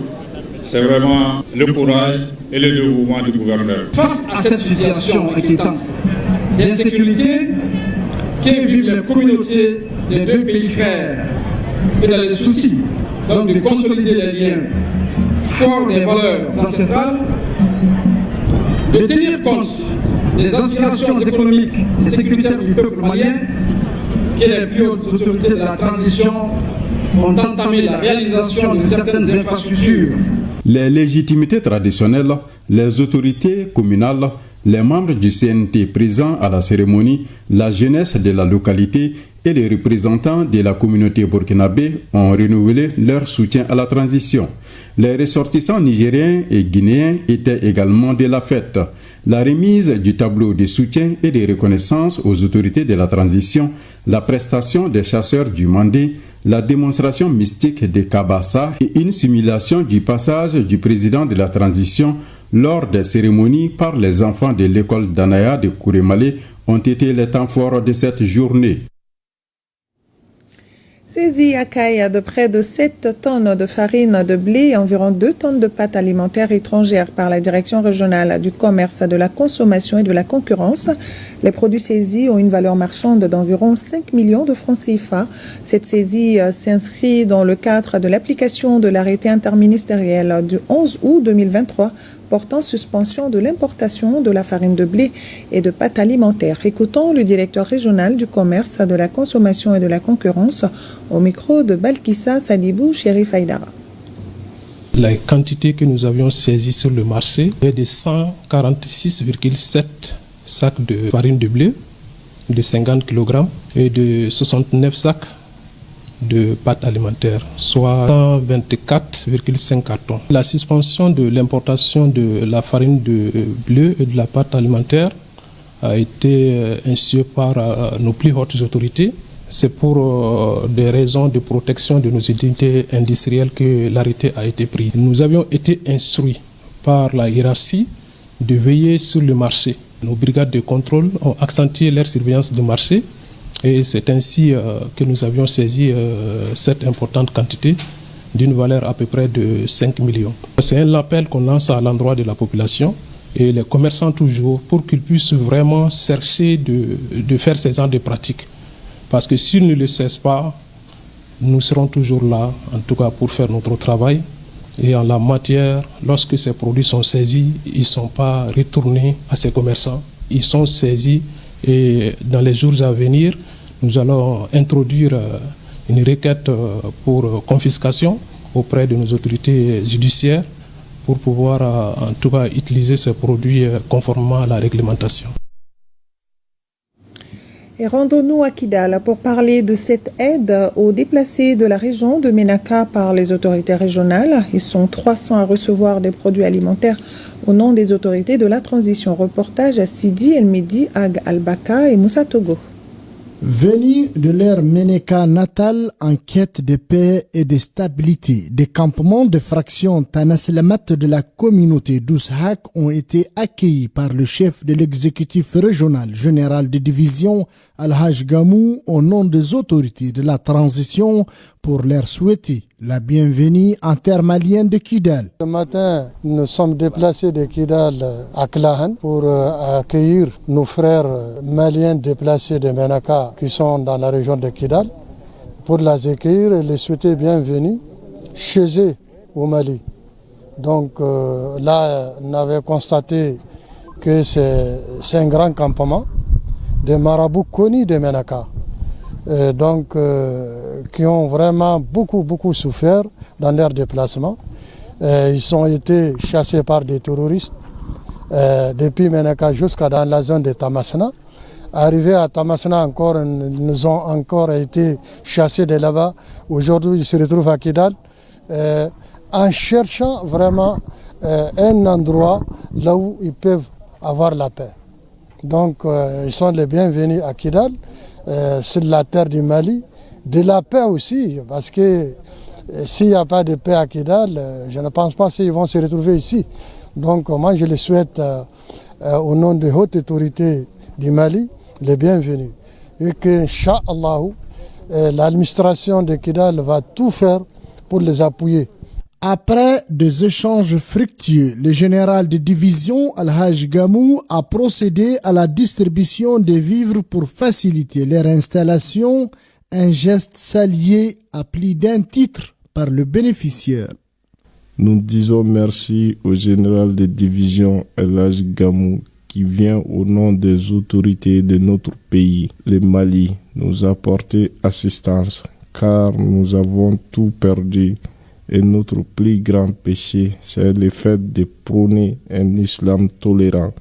c'est vraiment le courage et le dévouement du gouverneur. Face à cette situation inquiétante d'insécurité que vivent les communautés des 2 pays frères et dans les soucis donc de consolider les liens forts des valeurs ancestrales, de tenir compte des aspirations économiques et sécuritaires du peuple malien, que les plus hautes autorités de la transition ont entamé la réalisation de certaines infrastructures. Les légitimités traditionnelles, les autorités communales, les membres du CNT présents à la cérémonie, la jeunesse de la localité et les représentants de la communauté burkinabé ont renouvelé leur soutien à la transition. Les ressortissants nigériens et guinéens étaient également de la fête. La remise du tableau de soutien et de reconnaissance aux autorités de la transition, la prestation des chasseurs du Mandé, la démonstration mystique de Kabassa et une simulation du passage du président de la transition lors des cérémonies par les enfants de l'école d'Anaya de Kourémalé ont été les temps forts de cette journée. Saisie à Kaya de près de 7 tonnes de farine de blé et environ 2 tonnes de pâtes alimentaires étrangères par la Direction régionale du commerce, de la consommation et de la concurrence. Les produits saisis ont une valeur marchande d'environ 5 millions de francs CFA. Cette saisie s'inscrit dans le cadre de l'application de l'arrêté interministériel du 11 août 2023 portant suspension de l'importation de la farine de blé et de pâtes alimentaires. Écoutons le directeur régional du commerce, de la consommation et de la concurrence au micro de Balkissa Sadibou Chérif Aïdara. La quantité que nous avions saisie sur le marché est de 146,7 sacs de farine de blé de 50 kg et de 69 sacs de pâtes alimentaires, soit 124,5 cartons. La suspension de l'importation de la farine de blé et de la pâte alimentaire a été initiée par nos plus hautes autorités. C'est pour des raisons de protection de nos unités industrielles que l'arrêté a été pris. Nous avions été instruits par la hiérarchie de veiller sur le marché. Nos brigades de contrôle ont accentué leur surveillance du marché. Et c'est ainsi que nous avions saisi cette importante quantité d'une valeur à peu près de 5 millions. C'est un appel qu'on lance à l'endroit de la population et les commerçants toujours pour qu'ils puissent vraiment chercher de faire ces genres de pratiques. Parce que s'ils ne le cessent pas, nous serons toujours là, en tout cas pour faire notre travail. Et en la matière, lorsque ces produits sont saisis, ils ne sont pas retournés à ces commerçants. Ils sont saisis et dans les jours à venir, nous allons introduire une requête pour confiscation auprès de nos autorités judiciaires pour pouvoir en tout cas utiliser ces produits conformément à la réglementation. Et rendons-nous à Kidal pour parler de cette aide aux déplacés de la région de Ménaka par les autorités régionales. Ils sont 300 à recevoir des produits alimentaires au nom des autorités de la transition. Reportage à Sidi El Medi, Ag Al-Baka et Moussa Togo. Venus de leur Ménéka natal en quête de paix et de stabilité, des campements de fraction Tanaslamat de la communauté d'Ouzhak ont été accueillis par le chef de l'exécutif régional général de division Al-Haj Gamou au nom des autorités de la transition pour leur souhaiter la bienvenue en terre malienne de Kidal. Ce matin, nous sommes déplacés de Kidal à Klahan pour accueillir nos frères maliens déplacés de Ménéka qui sont dans la région de Kidal, pour les accueillir et les souhaiter bienvenue chez eux au Mali. Donc là, on avait constaté que c'est un grand campement des marabouts connus de Ménéka. Qui ont vraiment beaucoup souffert dans leur déplacement. Ils ont été chassés par des terroristes depuis Ménéka jusqu'à dans la zone de Tamasna. Arrivés à Tamasna encore, ils nous ont encore été chassés de là-bas. Aujourd'hui, ils se retrouvent à Kidal en cherchant vraiment un endroit là où ils peuvent avoir la paix. Donc, ils sont les bienvenus à Kidal. C'est la terre du Mali, de la paix aussi, parce que s'il n'y a pas de paix à Kidal, je ne pense pas qu'ils vont se retrouver ici. Donc moi je les souhaite au nom des hautes autorités du Mali, les bienvenus. Et que, Inch'Allah, l'administration de Kidal va tout faire pour les appuyer. Après des échanges fructueux, le général de division Al-Haj Gamou a procédé à la distribution des vivres pour faciliter leur installation, un geste salué à plus d'un titre par le bénéficiaire. Nous disons merci au général de division Al-Haj Gamou qui vient au nom des autorités de notre pays, le Mali, nous apporter assistance car nous avons tout perdu. Et notre plus grand péché, c'est le fait de prôner un islam tolérant.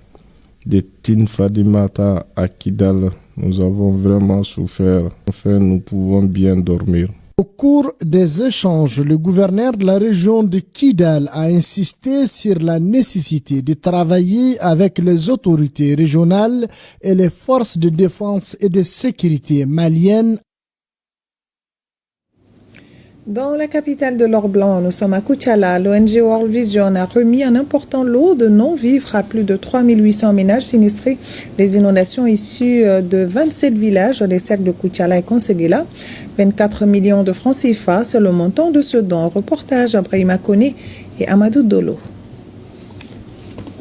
De Tin Fadimata à Kidal, nous avons vraiment souffert. Enfin, nous pouvons bien dormir. Au cours des échanges, le gouverneur de la région de Kidal a insisté sur la nécessité de travailler avec les autorités régionales et les forces de défense et de sécurité maliennes. Dans la capitale de l'Or Blanc, nous sommes à Koutiala. L'ONG World Vision a remis un important lot de non-vivres à plus de 3800 ménages sinistrés des inondations issues de 27 villages des cercles de Koutiala et Conseguela. 24 millions de francs CFA, c'est le montant de ce don. Reportage à Brahima Kone et Amadou Dolo.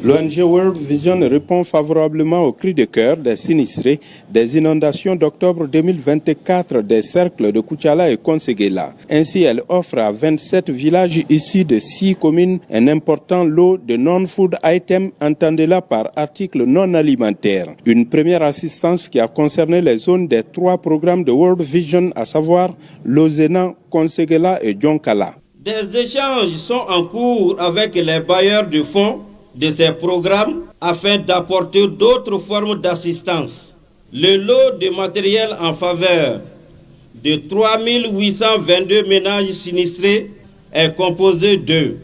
L'ONG World Vision répond favorablement au cri de cœur des sinistrés des inondations d'octobre 2024 des cercles de Koutiala et Conseguela. Ainsi, elle offre à 27 villages issus de 6 communes un important lot de non-food items, entendez-la par article non alimentaire. Une première assistance qui a concerné les zones des 3 programmes de World Vision, à savoir Lozena, Conseguela et Djonkala. Des échanges sont en cours avec les bailleurs de fonds de ces programmes afin d'apporter d'autres formes d'assistance. Le lot de matériel en faveur de 3822 ménages sinistrés est composé de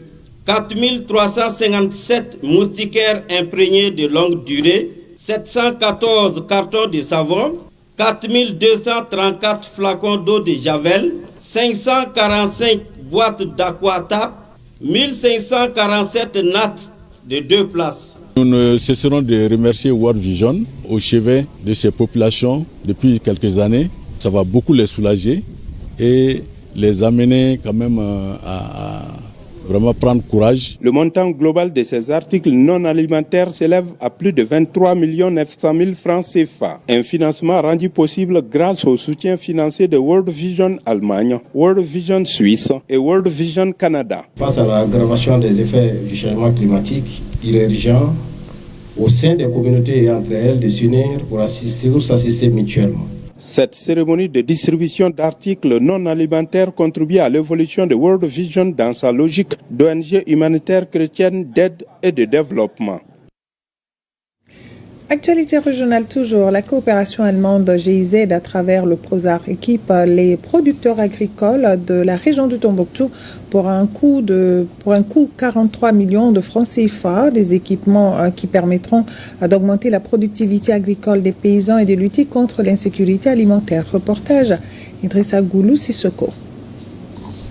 4357 moustiquaires imprégnés de longue durée, 714 cartons de savon, 4234 flacons d'eau de javel, 545 boîtes d'aquatap, 1547 nattes de 2 places. Nous ne cesserons de remercier World Vision au chevet de ces populations depuis quelques années. Ça va beaucoup les soulager et les amener quand même à vraiment prendre courage. Le montant global de ces articles non alimentaires s'élève à plus de 23 900 000 francs CFA. Un financement rendu possible grâce au soutien financier de World Vision Allemagne, World Vision Suisse et World Vision Canada. Face à l'aggravation des effets du changement climatique, il est urgent au sein des communautés et entre elles de s'unir pour s'assister mutuellement. Cette cérémonie de distribution d'articles non alimentaires contribue à l'évolution de World Vision dans sa logique d'ONG humanitaire chrétienne d'aide et de développement. Actualité régionale toujours, la coopération allemande GIZ à travers le Prosar équipe les producteurs agricoles de la région de Tombouctou pour un coût 43 millions de francs CFA, des équipements qui permettront d'augmenter la productivité agricole des paysans et de lutter contre l'insécurité alimentaire. Reportage Idrissa Goulou Sissoko.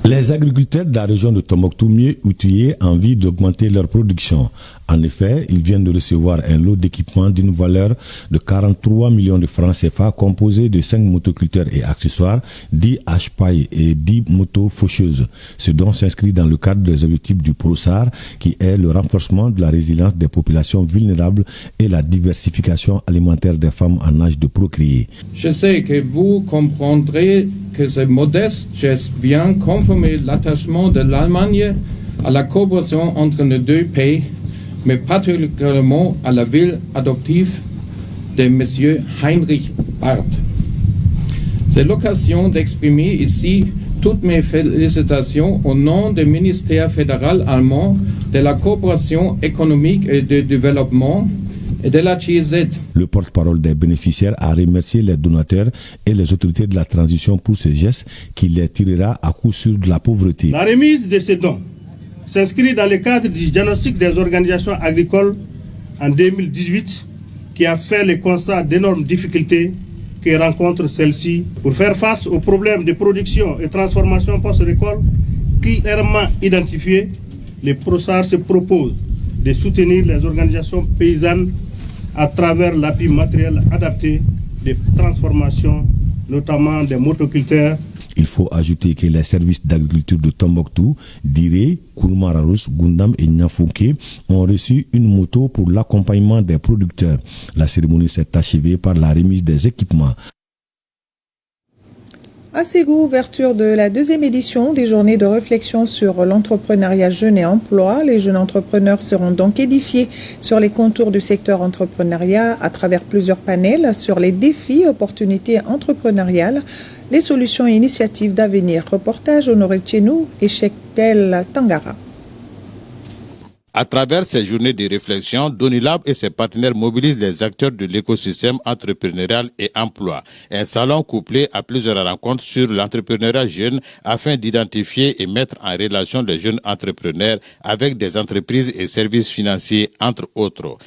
Les agriculteurs de la région de Tombouctou mieux outillés ont envie d'augmenter leur production. En effet, ils viennent de recevoir un lot d'équipements d'une valeur de 43 millions de francs CFA composé de 5 motoculteurs et accessoires, 10 hache-pailles et 10 motos faucheuses. Ce dont s'inscrit dans le cadre des objectifs du PROSAR qui est le renforcement de la résilience des populations vulnérables et la diversification alimentaire des femmes en âge de procréer. Je sais que vous comprendrez que ce modeste geste vient confirmer l'attachement de l'Allemagne à la coopération entre nos deux pays, mais particulièrement à la ville adoptive de M. Heinrich Barth. C'est l'occasion d'exprimer ici toutes mes félicitations au nom du ministère fédéral allemand de la coopération économique et de développement et de la GIZ. Le porte-parole des bénéficiaires a remercié les donateurs et les autorités de la transition pour ce geste qui les tirera à coup sûr de la pauvreté. La remise de ces dons s'inscrit dans le cadre du diagnostic des organisations agricoles en 2018 qui a fait le constat d'énormes difficultés que rencontrent celles-ci. Pour faire face aux problèmes de production et transformation post-récolte clairement identifiés, le PROSAR se propose de soutenir les organisations paysannes à travers l'appui matériel adapté des transformations, notamment des motoculteurs. Il faut ajouter que les services d'agriculture de Tombouctou, Diré, Kourmararous, Gundam et Nyafouké ont reçu une moto pour l'accompagnement des producteurs. La cérémonie s'est achevée par la remise des équipements. À Ségou, ouverture de la 2e édition des journées de réflexion sur l'entrepreneuriat jeune et emploi. Les jeunes entrepreneurs seront donc édifiés sur les contours du secteur entrepreneuriat à travers plusieurs panels sur les défis et opportunités entrepreneuriales, les solutions et initiatives d'avenir. Reportage Honoré Tchenou et Shekel Tangara. À travers ces journées de réflexion, Donilab et ses partenaires mobilisent les acteurs de l'écosystème entrepreneurial et emploi. Un salon couplé à plusieurs rencontres sur l'entrepreneuriat jeune afin d'identifier et mettre en relation les jeunes entrepreneurs avec des entreprises et services financiers, entre autres.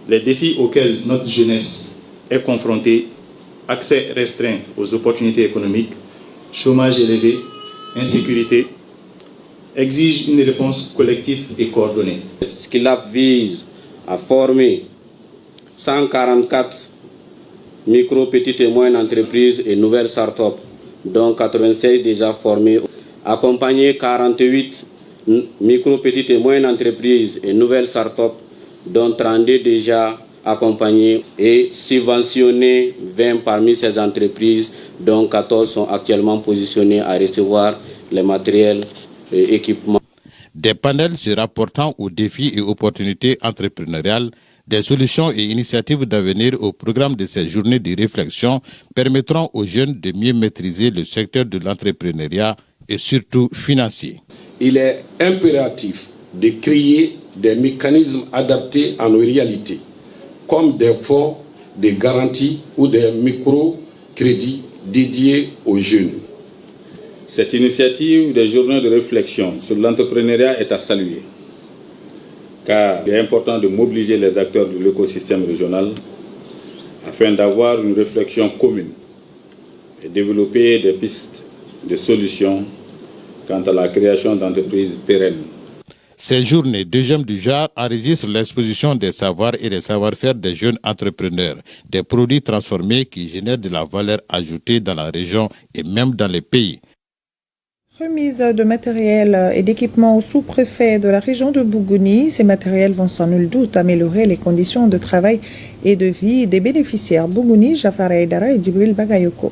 Les défis auxquels notre jeunesse est confrontée, accès restreint aux opportunités économiques, chômage élevé, insécurité, exige une réponse collective et coordonnée. Skilab vise à former 144 micro, petites et moyennes entreprises et nouvelles start-up, dont 96 déjà formées. Accompagner 48 micro, petites et moyennes entreprises et nouvelles start-up, dont 32 déjà accompagnées, et subventionner 20 parmi ces entreprises, dont 14 sont actuellement positionnées à recevoir les matériels et équipements. Des panels se rapportant aux défis et opportunités entrepreneuriales, des solutions et initiatives d'avenir au programme de ces journées de réflexion permettront aux jeunes de mieux maîtriser le secteur de l'entrepreneuriat et surtout financier. Il est impératif de créer des mécanismes adaptés à nos réalités, comme des fonds de garantie ou des microcrédits dédiés aux jeunes. Cette initiative des journées de réflexion sur l'entrepreneuriat est à saluer, car il est important de mobiliser les acteurs de l'écosystème régional afin d'avoir une réflexion commune et développer des pistes de solutions quant à la création d'entreprises pérennes. Ces journées, deuxième du genre, enregistrent l'exposition des savoirs et des savoir-faire des jeunes entrepreneurs, des produits transformés qui génèrent de la valeur ajoutée dans la région et même dans les pays. Remise de matériel et d'équipements au sous-préfet de la région de Bougouni. Ces matériels vont sans nul doute améliorer les conditions de travail et de vie des bénéficiaires. Bougouni, Jafar Aïdara et Djibril Bagayoko.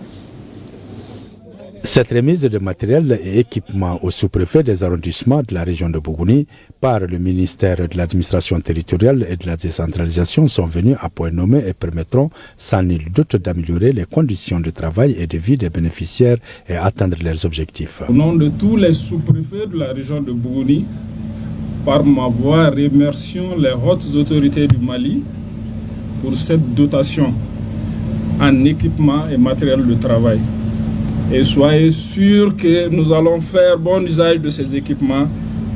Cette remise de matériel et équipements au sous-préfet des arrondissements de la région de Bougouni par le ministère de l'administration territoriale et de la décentralisation sont venus à point nommé et permettront sans nul doute d'améliorer les conditions de travail et de vie des bénéficiaires et atteindre leurs objectifs. Au nom de tous les sous-préfets de la région de Bougouni, par ma voix, remercions les hautes autorités du Mali pour cette dotation en équipement et matériel de travail. Et soyez sûrs que nous allons faire bon usage de ces équipements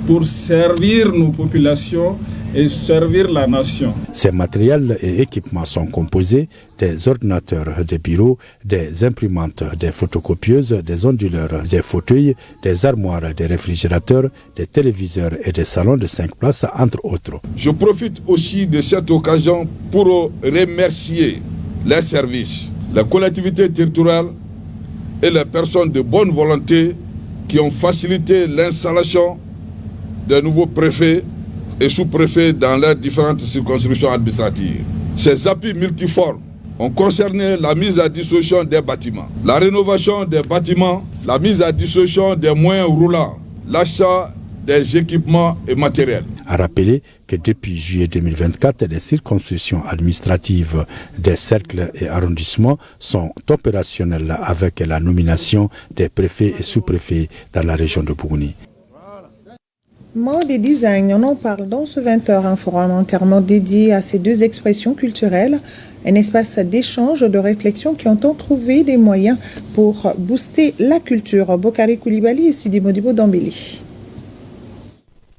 pour servir nos populations et servir la nation. Ces matériels et équipements sont composés des ordinateurs, des bureaux, des imprimantes, des photocopieuses, des onduleurs, des fauteuils, des armoires, des réfrigérateurs, des téléviseurs et des salons de 5 places, entre autres. Je profite aussi de cette occasion pour remercier les services, les collectivités territoriales et les personnes de bonne volonté qui ont facilité l'installation des nouveaux préfets et sous-préfets dans leurs différentes circonscriptions administratives. Ces appuis multiformes ont concerné la mise à disposition des bâtiments, la rénovation des bâtiments, la mise à disposition des moyens roulants, l'achat des équipements et matériels. À rappeler que depuis juillet 2024, les circonscriptions administratives des cercles et arrondissements sont opérationnelles avec la nomination des préfets et sous-préfets dans la région de Bougouni. Mode et design, on en parle dans ce 20h, un forum entièrement dédié à ces deux expressions culturelles, un espace d'échange, de réflexion qui entend trouver des moyens pour booster la culture. Bokari Koulibaly et Sidi Modibo Dambélé.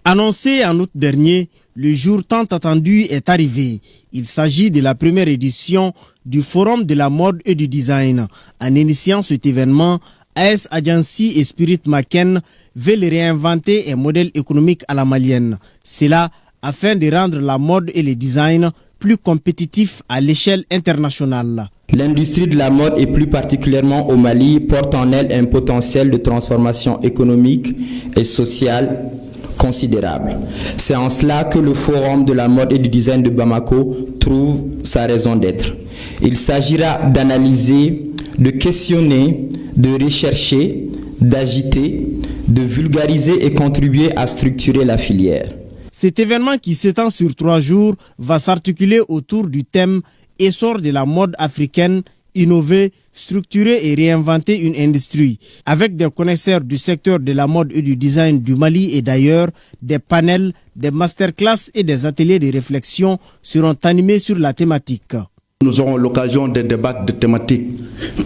Annoncé en août dernier, le jour tant attendu est arrivé. Il s'agit de la première édition du Forum de la mode et du design. En initiant cet événement, AS Agency et Spirit Maken veulent réinventer un modèle économique à la malienne. Cela afin de rendre la mode et le design plus compétitifs à l'échelle internationale. L'industrie de la mode et plus particulièrement au Mali porte en elle un potentiel de transformation économique et sociale considérable. C'est en cela que le Forum de la mode et du design de Bamako trouve sa raison d'être. Il s'agira d'analyser, de questionner, de rechercher, d'agiter, de vulgariser et contribuer à structurer la filière. Cet événement qui s'étend sur 3 jours va s'articuler autour du thème « Essor de la mode africaine, innover, structurer et réinventer une industrie ». Avec des connaisseurs du secteur de la mode et du design du Mali et d'ailleurs, des panels, des masterclass et des ateliers de réflexion seront animés sur la thématique. Nous aurons l'occasion de débattre de thématiques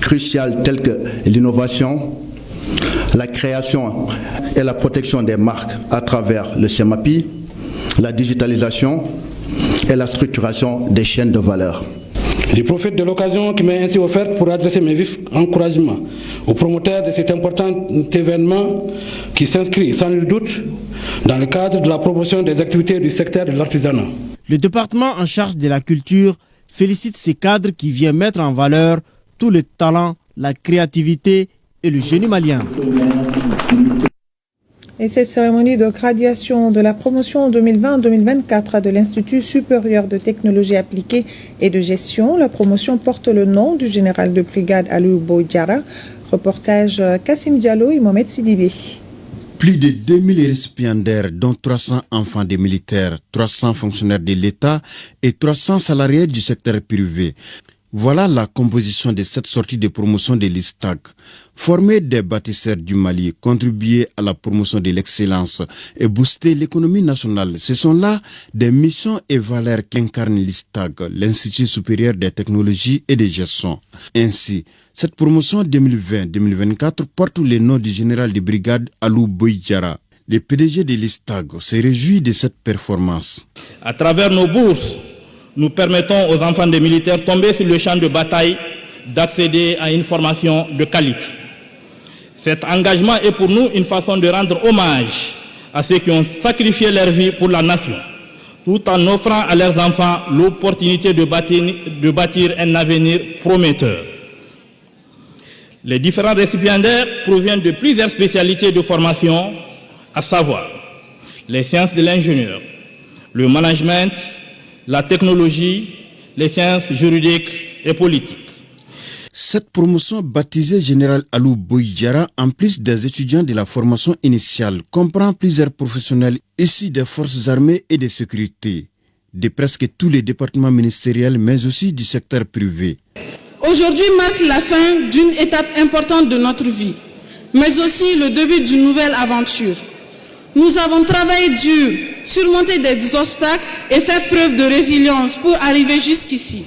cruciales telles que l'innovation, la création et la protection des marques à travers le CEMAPI, la digitalisation et la structuration des chaînes de valeur. Je profite de l'occasion qui m'est ainsi offerte pour adresser mes vifs encouragements aux promoteurs de cet important événement qui s'inscrit sans nul doute dans le cadre de la promotion des activités du secteur de l'artisanat. Le département en charge de la culture félicite ces cadres qui viennent mettre en valeur tout le talent, la créativité et le génie malien. Et cette cérémonie de graduation de la promotion 2020-2024 de l'Institut supérieur de technologie appliquée et de gestion, la promotion porte le nom du général de brigade Aliou Boydiara. Reportage Kassim Diallo et Mohamed Sidibé. Plus de 2000 récipiendaires, dont 300 enfants des militaires, 300 fonctionnaires de l'État et 300 salariés du secteur privé. Voilà la composition de cette sortie de promotion de l'ISTAC. Former des bâtisseurs du Mali, contribuer à la promotion de l'excellence et booster l'économie nationale, ce sont là des missions et valeurs qu'incarne l'ISTAC, l'Institut supérieur des technologies et de gestion. Ainsi, cette promotion 2020-2024 porte le nom du général de brigade Aliou Boydiara. Le PDG de l'ISTAC se réjouit de cette performance. À travers nos bourses, nous permettons aux enfants des militaires tombés sur le champ de bataille d'accéder à une formation de qualité. Cet engagement est pour nous une façon de rendre hommage à ceux qui ont sacrifié leur vie pour la nation, tout en offrant à leurs enfants l'opportunité de bâtir un avenir prometteur. Les différents récipiendaires proviennent de plusieurs spécialités de formation, à savoir les sciences de l'ingénieur, le management, la technologie, les sciences juridiques et politiques. Cette promotion baptisée Général Aliou Boydiara, en plus des étudiants de la formation initiale, comprend plusieurs professionnels issus des forces armées et de sécurité, de presque tous les départements ministériels, mais aussi du secteur privé. Aujourd'hui marque la fin d'une étape importante de notre vie, mais aussi le début d'une nouvelle aventure. Nous avons travaillé dur surmonter des obstacles et faire preuve de résilience pour arriver jusqu'ici.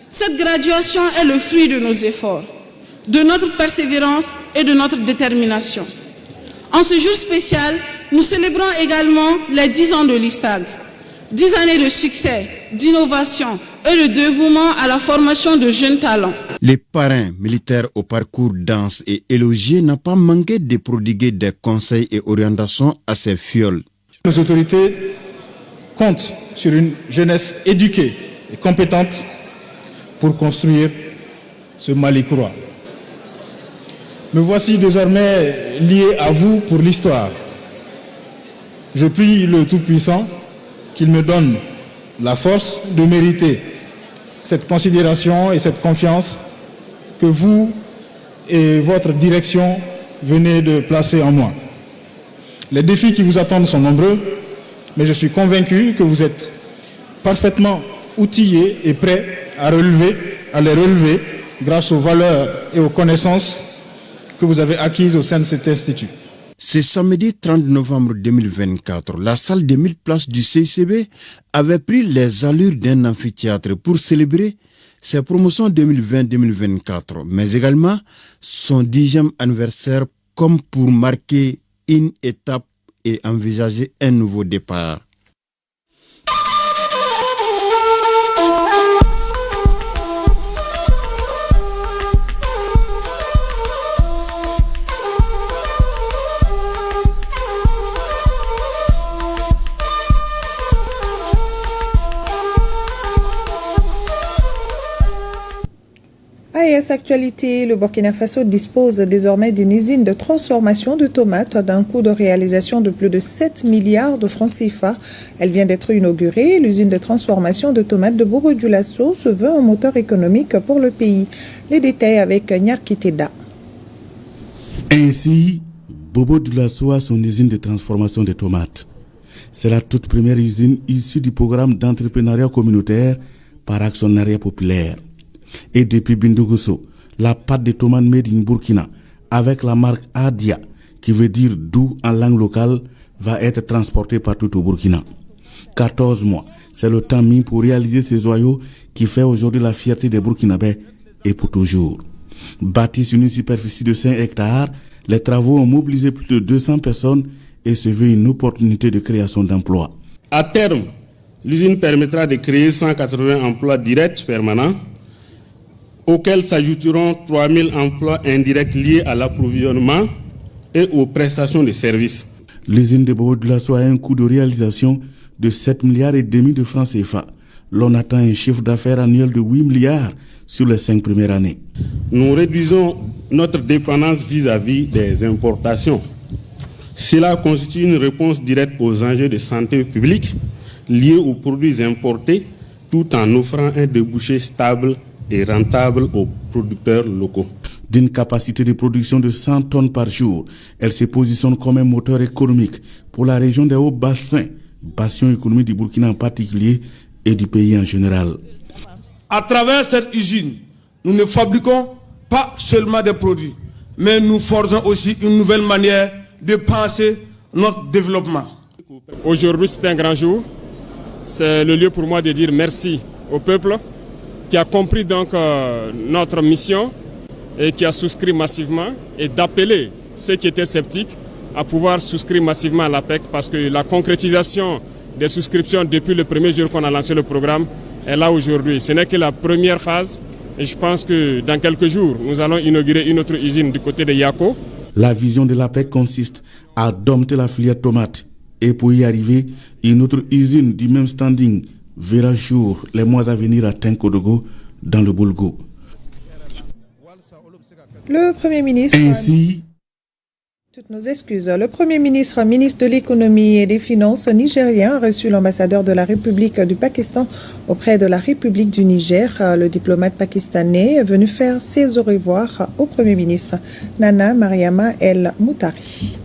Cette graduation est le fruit de nos efforts, de notre persévérance et de notre détermination. En ce jour spécial, nous célébrons également les 10 ans de l'ISTAG. 10 années de succès, d'innovation et de dévouement à la formation de jeunes talents. Les parrains militaires au parcours dense et élogié n'ont pas manqué de prodiguer des conseils et orientations à ces fioles. Nos autorités comptent sur une jeunesse éduquée et compétente pour construire ce Mali croix. Me voici désormais lié à vous pour l'histoire. Je prie le Tout-Puissant qu'il me donne la force de mériter cette considération et cette confiance que vous et votre direction venez de placer en moi. Les défis qui vous attendent sont nombreux, mais je suis convaincu que vous êtes parfaitement outillés et prêts à les relever grâce aux valeurs et aux connaissances que vous avez acquises au sein de cet institut. Ce samedi 30 novembre 2024, la salle de 1000 places du CICB avait pris les allures d'un amphithéâtre pour célébrer ses promotions 2020-2024, mais également son 10e anniversaire comme pour marquer une étape et envisager un nouveau départ. AES Actualité, le Burkina Faso dispose désormais d'une usine de transformation de tomates d'un coût de réalisation de plus de 7 milliards de francs CFA. Elle vient d'être inaugurée. L'usine de transformation de tomates de Bobo-Dioulasso se veut un moteur économique pour le pays. Les détails avec Nyarkiteda. Ainsi, Bobo-Dioulasso a son usine de transformation de tomates. C'est la toute première usine issue du programme d'entrepreneuriat communautaire par actionnariat populaire. Et depuis Bindogosso, la pâte de tomate made in Burkina, avec la marque Adia, qui veut dire doux en langue locale, va être transportée partout au Burkina. 14 mois, c'est le temps mis pour réaliser ces joyaux qui fait aujourd'hui la fierté des Burkinabés et pour toujours. Bâtie sur une superficie de 5 hectares, les travaux ont mobilisé plus de 200 personnes et se veut une opportunité de création d'emplois. À terme, l'usine permettra de créer 180 emplois directs permanents, auxquels s'ajouteront 3000 emplois indirects liés à l'approvisionnement et aux prestations de services. L'usine de Bobo-Dioulasso a un coût de réalisation de 7 milliards et demi de francs CFA. L'on attend un chiffre d'affaires annuel de 8 milliards sur les 5 premières années. Nous réduisons notre dépendance vis-à-vis des importations. Cela constitue une réponse directe aux enjeux de santé publique liés aux produits importés, tout en offrant un débouché stable et rentable aux producteurs locaux. D'une capacité de production de 100 tonnes par jour, elle se positionne comme un moteur économique pour la région des hauts bassins, bastion économique du Burkina en particulier et du pays en général. À travers cette usine, nous ne fabriquons pas seulement des produits, mais nous forgeons aussi une nouvelle manière de penser notre développement. Aujourd'hui, c'est un grand jour. C'est le lieu pour moi de dire merci au peuple qui a compris donc notre mission et qui a souscrit massivement, et d'appeler ceux qui étaient sceptiques à pouvoir souscrire massivement à l'APEC, parce que la concrétisation des souscriptions depuis le premier jour qu'on a lancé le programme est là aujourd'hui. Ce n'est que la première phase et je pense que dans quelques jours, nous allons inaugurer une autre usine du côté de Yako. La vision de l'APEC consiste à dompter la filière tomate et pour y arriver, une autre usine du même standing verra jour les mois à venir à Tenkodogo dans le Boulgo. Le Premier ministre... Ainsi... Toutes nos excuses. Le Premier ministre, ministre de l'économie et des finances nigérien, a reçu l'ambassadeur de la République du Pakistan auprès de la République du Niger. Le diplomate pakistanais est venu faire ses au revoir au Premier ministre. Nana Mariama El Moutari.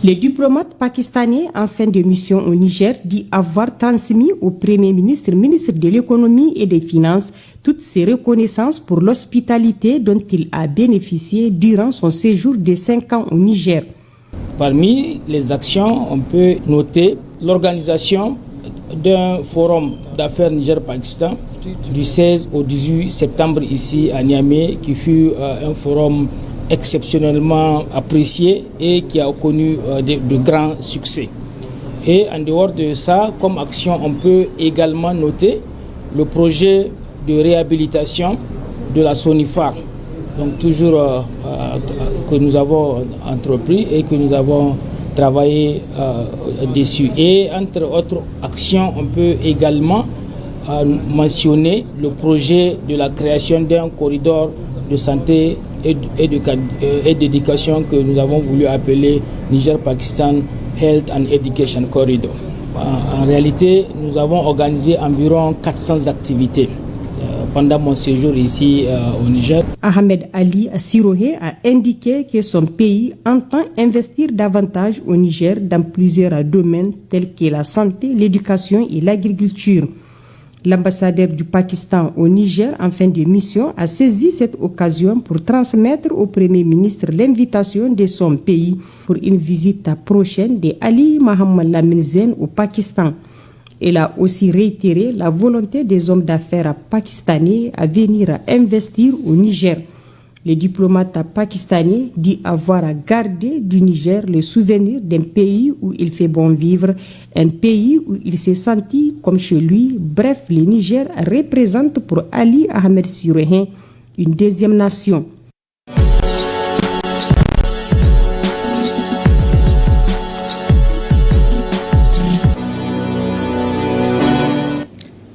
Le diplomate pakistanais en fin de mission au Niger dit avoir transmis au Premier ministre, ministre de l'économie et des finances, toutes ses reconnaissances pour l'hospitalité dont il a bénéficié durant son séjour de 5 ans au Niger. Parmi les actions, on peut noter l'organisation d'un forum d'affaires Niger-Pakistan du 16 au 18 septembre ici à Niamey, qui fut un forum exceptionnellement apprécié et qui a connu de grands succès. Et en dehors de ça, comme action, on peut également noter le projet de réhabilitation de la Sonifar, donc toujours que nous avons entrepris et que nous avons travaillé dessus. Et entre autres actions, on peut également mentionner le projet de la création d'un corridor de santé et d'éducation que nous avons voulu appeler Niger-Pakistan Health and Education Corridor. En réalité, nous avons organisé environ 400 activités pendant mon séjour ici au Niger. Ahmed Ali Sirohe a indiqué que son pays entend investir davantage au Niger dans plusieurs domaines tels que la santé, l'éducation et l'agriculture. L'ambassadeur du Pakistan au Niger en fin de mission a saisi cette occasion pour transmettre au Premier ministre l'invitation de son pays pour une visite prochaine de Ali Mohamed Lamine Zen au Pakistan. Il a aussi réitéré la volonté des hommes d'affaires pakistanais à venir investir au Niger. Le diplomate pakistanais dit avoir gardé du Niger le souvenir d'un pays où il fait bon vivre, un pays où il s'est senti comme chez lui. Bref, le Niger représente pour Ali Ahmed Sirohe une deuxième nation.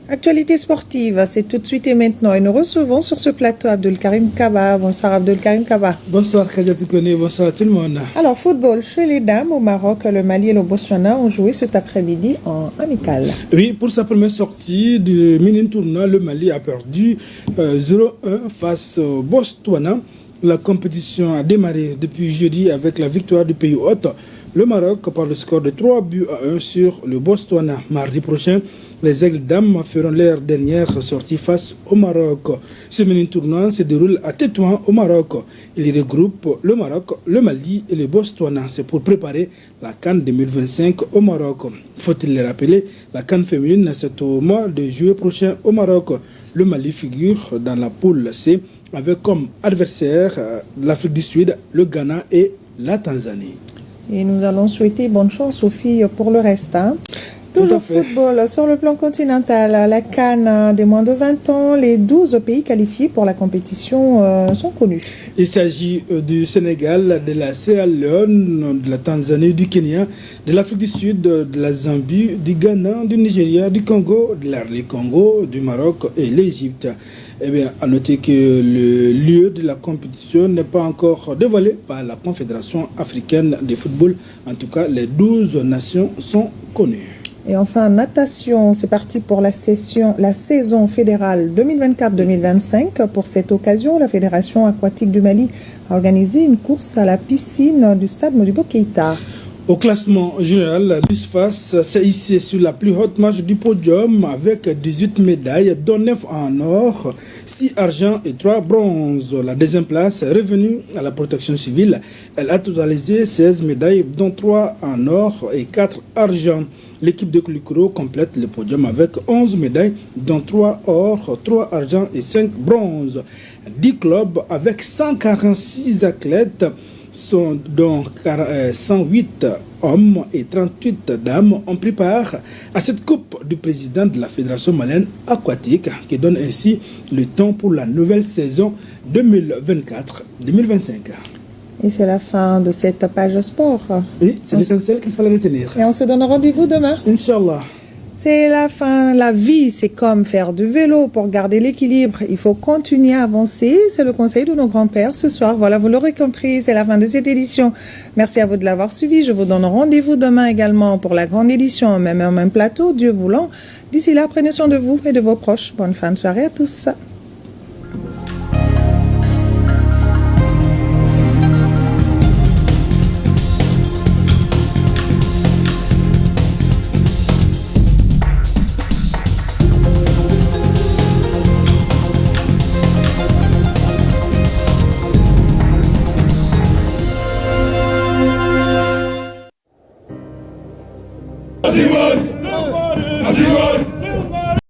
Actualité sportive, c'est tout de suite et maintenant. Et nous recevons sur ce plateau Abdelkarim Kaba. Bonsoir Abdelkarim Kaba. Bonsoir Kadiatou Kone, bonsoir à tout le monde. Alors, football chez les dames au Maroc, le Mali et le Botswana ont joué cet après-midi en amical. Oui, pour sa première sortie du mini-tournoi, le Mali a perdu 0-1 face au Botswana. La compétition a démarré depuis jeudi avec la victoire du pays hôte, le Maroc, par le score de 3-1 sur le Botswana. Mardi prochain, les Aigles dames feront leur dernière sortie face au Maroc. Ce mini-tournoi se déroule à Tétouan au Maroc. Il regroupe le Maroc, le Mali et le Botswana. C'est pour préparer la CAN 2025 au Maroc. Faut-il le rappeler, la CAN féminine, c'est au mois de juillet prochain au Maroc. Le Mali figure dans la poule C avec comme adversaire l'Afrique du Sud, le Ghana et la Tanzanie. Et nous allons souhaiter bonne chance aux filles pour le reste. Toujours football sur le plan continental, la CAN des moins de 20 ans, les 12 pays qualifiés pour la compétition sont connus. Il s'agit du Sénégal, de la Sierra Leone, de la Tanzanie, du Kenya, de l'Afrique du Sud, de la Zambie, du Ghana, du Nigeria, du Congo, de l'Arlie Congo, du Maroc et l'Égypte. Eh bien, à noter que le lieu de la compétition n'est pas encore dévoilé par la Confédération africaine de football. En tout cas, les 12 nations sont connues. Et enfin, natation, c'est parti pour la saison fédérale 2024-2025. Pour cette occasion, la Fédération aquatique du Mali a organisé une course à la piscine du stade Modibo Keïta. Au classement général, l'USFAS s'est hissé sur la plus haute marche du podium avec 18 médailles, dont 9 en or, 6 argent et 3 bronzes. La deuxième place est revenue à la protection civile. Elle a totalisé 16 médailles, dont 3 en or et 4 argent. L'équipe de Koulikoro complète le podium avec 11 médailles, dont 3 or, 3 argent et 5 bronzes. 10 clubs avec 146 athlètes, sont donc 108 hommes et 38 dames ont pris part à cette coupe du président de la Fédération malienne aquatique qui donne ainsi le temps pour la nouvelle saison 2024-2025. Et c'est la fin de cette page sport. Oui, c'est l'essentiel qu'il fallait retenir. Et on se donne rendez-vous demain. Inch'Allah. C'est la fin. La vie, c'est comme faire du vélo. Pour garder l'équilibre, il faut continuer à avancer. C'est le conseil de nos grands-pères ce soir. Voilà, vous l'aurez compris, c'est la fin de cette édition. Merci à vous de l'avoir suivi. Je vous donne rendez-vous demain également pour la grande édition, même plateau, Dieu voulant. D'ici là, prenez soin de vous et de vos proches. Bonne fin de soirée à tous. Azimut!